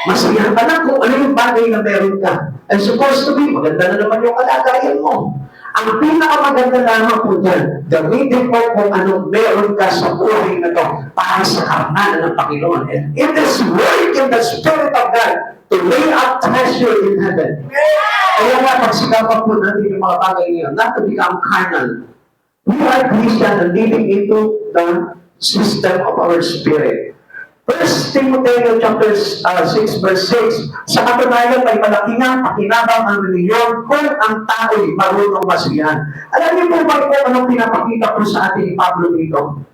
Masayahan ka na kung ano yung bagay na meron ka. And supposed to be, maganda na naman yung kalagayan mo. Ang pinakamaganda lamang po dyan, gamitin mo kung anong meron ka sa buhay na to para sa karnalan ng Panginoon. And it is work in the Spirit of God to lay up treasure in heaven. Kaya nga, pagsikapan po natin yung mga bagay niyo, not to become carnal. We are Christian and living into the system of our spirit. 1 Timothy chapter 6 verse 6, sa katunayan ay malaki nga pakinabang ang reliyon kung ang tao'y marunong masiyahan. Alam niyo po ba kung anong pinapakita po sa atin ni Pablo dito?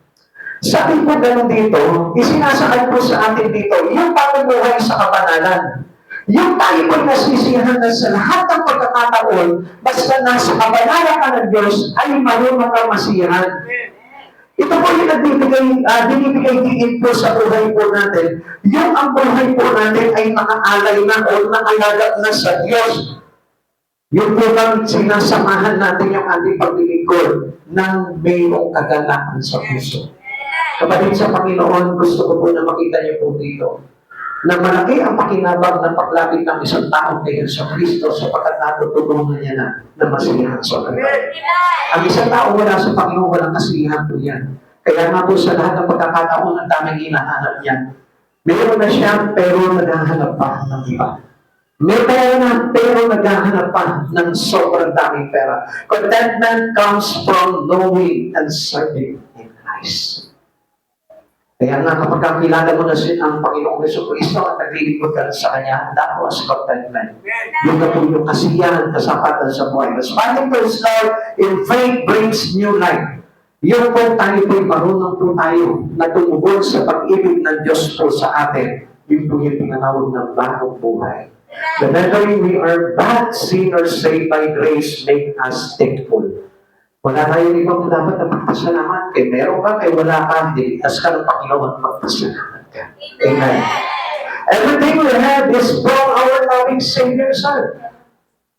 Sa atin po ganun dito, isinasakay po sa atin dito yung pamumuhay sa kabanalan. Yung tayo po nasisiyahan na sa lahat ng pagkakataon, basta nasa kabanalan ka ng Diyos, ay marunong ka masiyahan. Ito po yung binibigay diin po sa buhay po natin. Yung ang buhay po natin ay nakaalay na o nakalagak na sa Diyos. Yung po bang sinasamahan natin yung ating paglilingkod ng mayroong kagalakan sa puso. Kapatid sa Panginoon, gusto ko po na makita niyo po dito na malaki ang pakinabang ng paglapit ng isang tao kay Kristo sapagkat natutulungan niya na masiyahan sa Panginoon. Ang isang tao wala sa Panginoon, walang kasiyahan po yan. Kaya nga po sa lahat ng pagkakataon, ang daming hinahanap niya. Meron na siya, pero naghahanap pa ng iba. May pera na, pero naghahanap pa ng sobrang daming pera. Contentment comes from knowing and serving in Christ. Kaya nga kapag kakilala mo na ang Panginoong Jesucristo at naglilingkod ka sa Kanya, that was contentment. Yun na po yung kasiyahan, kasapatan sa buhay. The Spanish first Lord in faith brings new life. Yun po tayo po'y marunong po tayo na tumugod sa pag-ibig ng Diyos po sa atin. Yun po yung tinatawag ng bagong buhay. Remembering we are bad sinners saved by grace, make us thankful. Wala tayong ibang dapat na magpasalamat. Eh, meron ka, eh wala ka, diligtas ka ng Panginoon, magpasalamat ka. Amen. Everything we have is from our loving Savior, Son.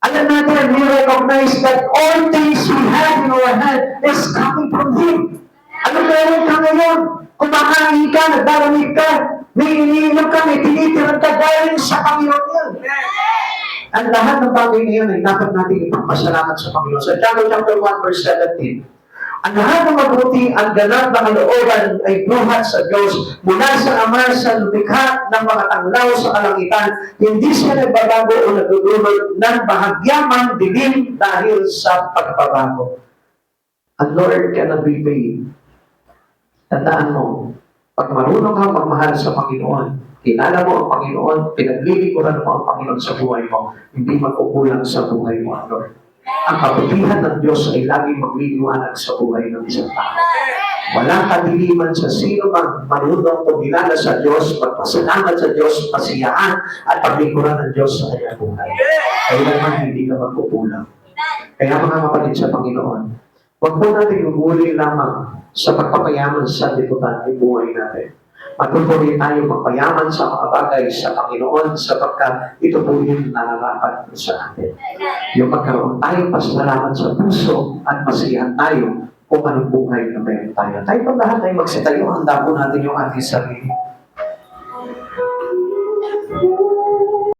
Alam natin, we recognize that all things we have in our hand is coming from Him. Ano meron ka ngayon? Kumakain ka, nagdaramig ka, may iniinom ka, may tinitiran ka, dahil sa Panginoon yan. Ang lahat ng bagay na yan ay dapat natin ipagpasalamat sa Panginoon. Sa John chapter 1 verse 17, ang lahat ng mabuti, ang ganap na kalooban ay buhat sa Diyos mula sa Ama sa lumikha ng mga tanglaw sa kalangitan. Hindi siya nagbabago o nagdudulot ng bahagyamang dilim dahil sa pagbabago. Ang Lord cannot be paid. Tandaan mo, pag marunong kang magmahal sa Panginoon, kilala mo ang Panginoon, pinaglilingkuran mo ang Panginoon sa buhay mo, hindi magkukulang sa buhay mo, Lord. Ang kabutihan ng Diyos ay laging magliliwanag sa buhay ng isang tao. Walang kadiliman sa sino mang marunong kumilala sa Diyos, magpasalamat sa Diyos, pasiyaan, at paglingkuran ng Diyos sa kanyang buhay. kailanman hindi ka magkukulang. Kaya mga kapatid sa Panginoon, huwag po natin umuli lamang sa pagpapayaman sa lipunan ng buhay natin. Matutuloy tayo magpayaman sa mga bagay sa Panginoon sapagkat ito po yung nararapat sa atin. Yung magkaroon tayong pasalamat sa puso at masiyahan tayo kung anong buhay na meron tayo. Tayo pa lahat ay magsitayo, handa po natin yung ating sarili.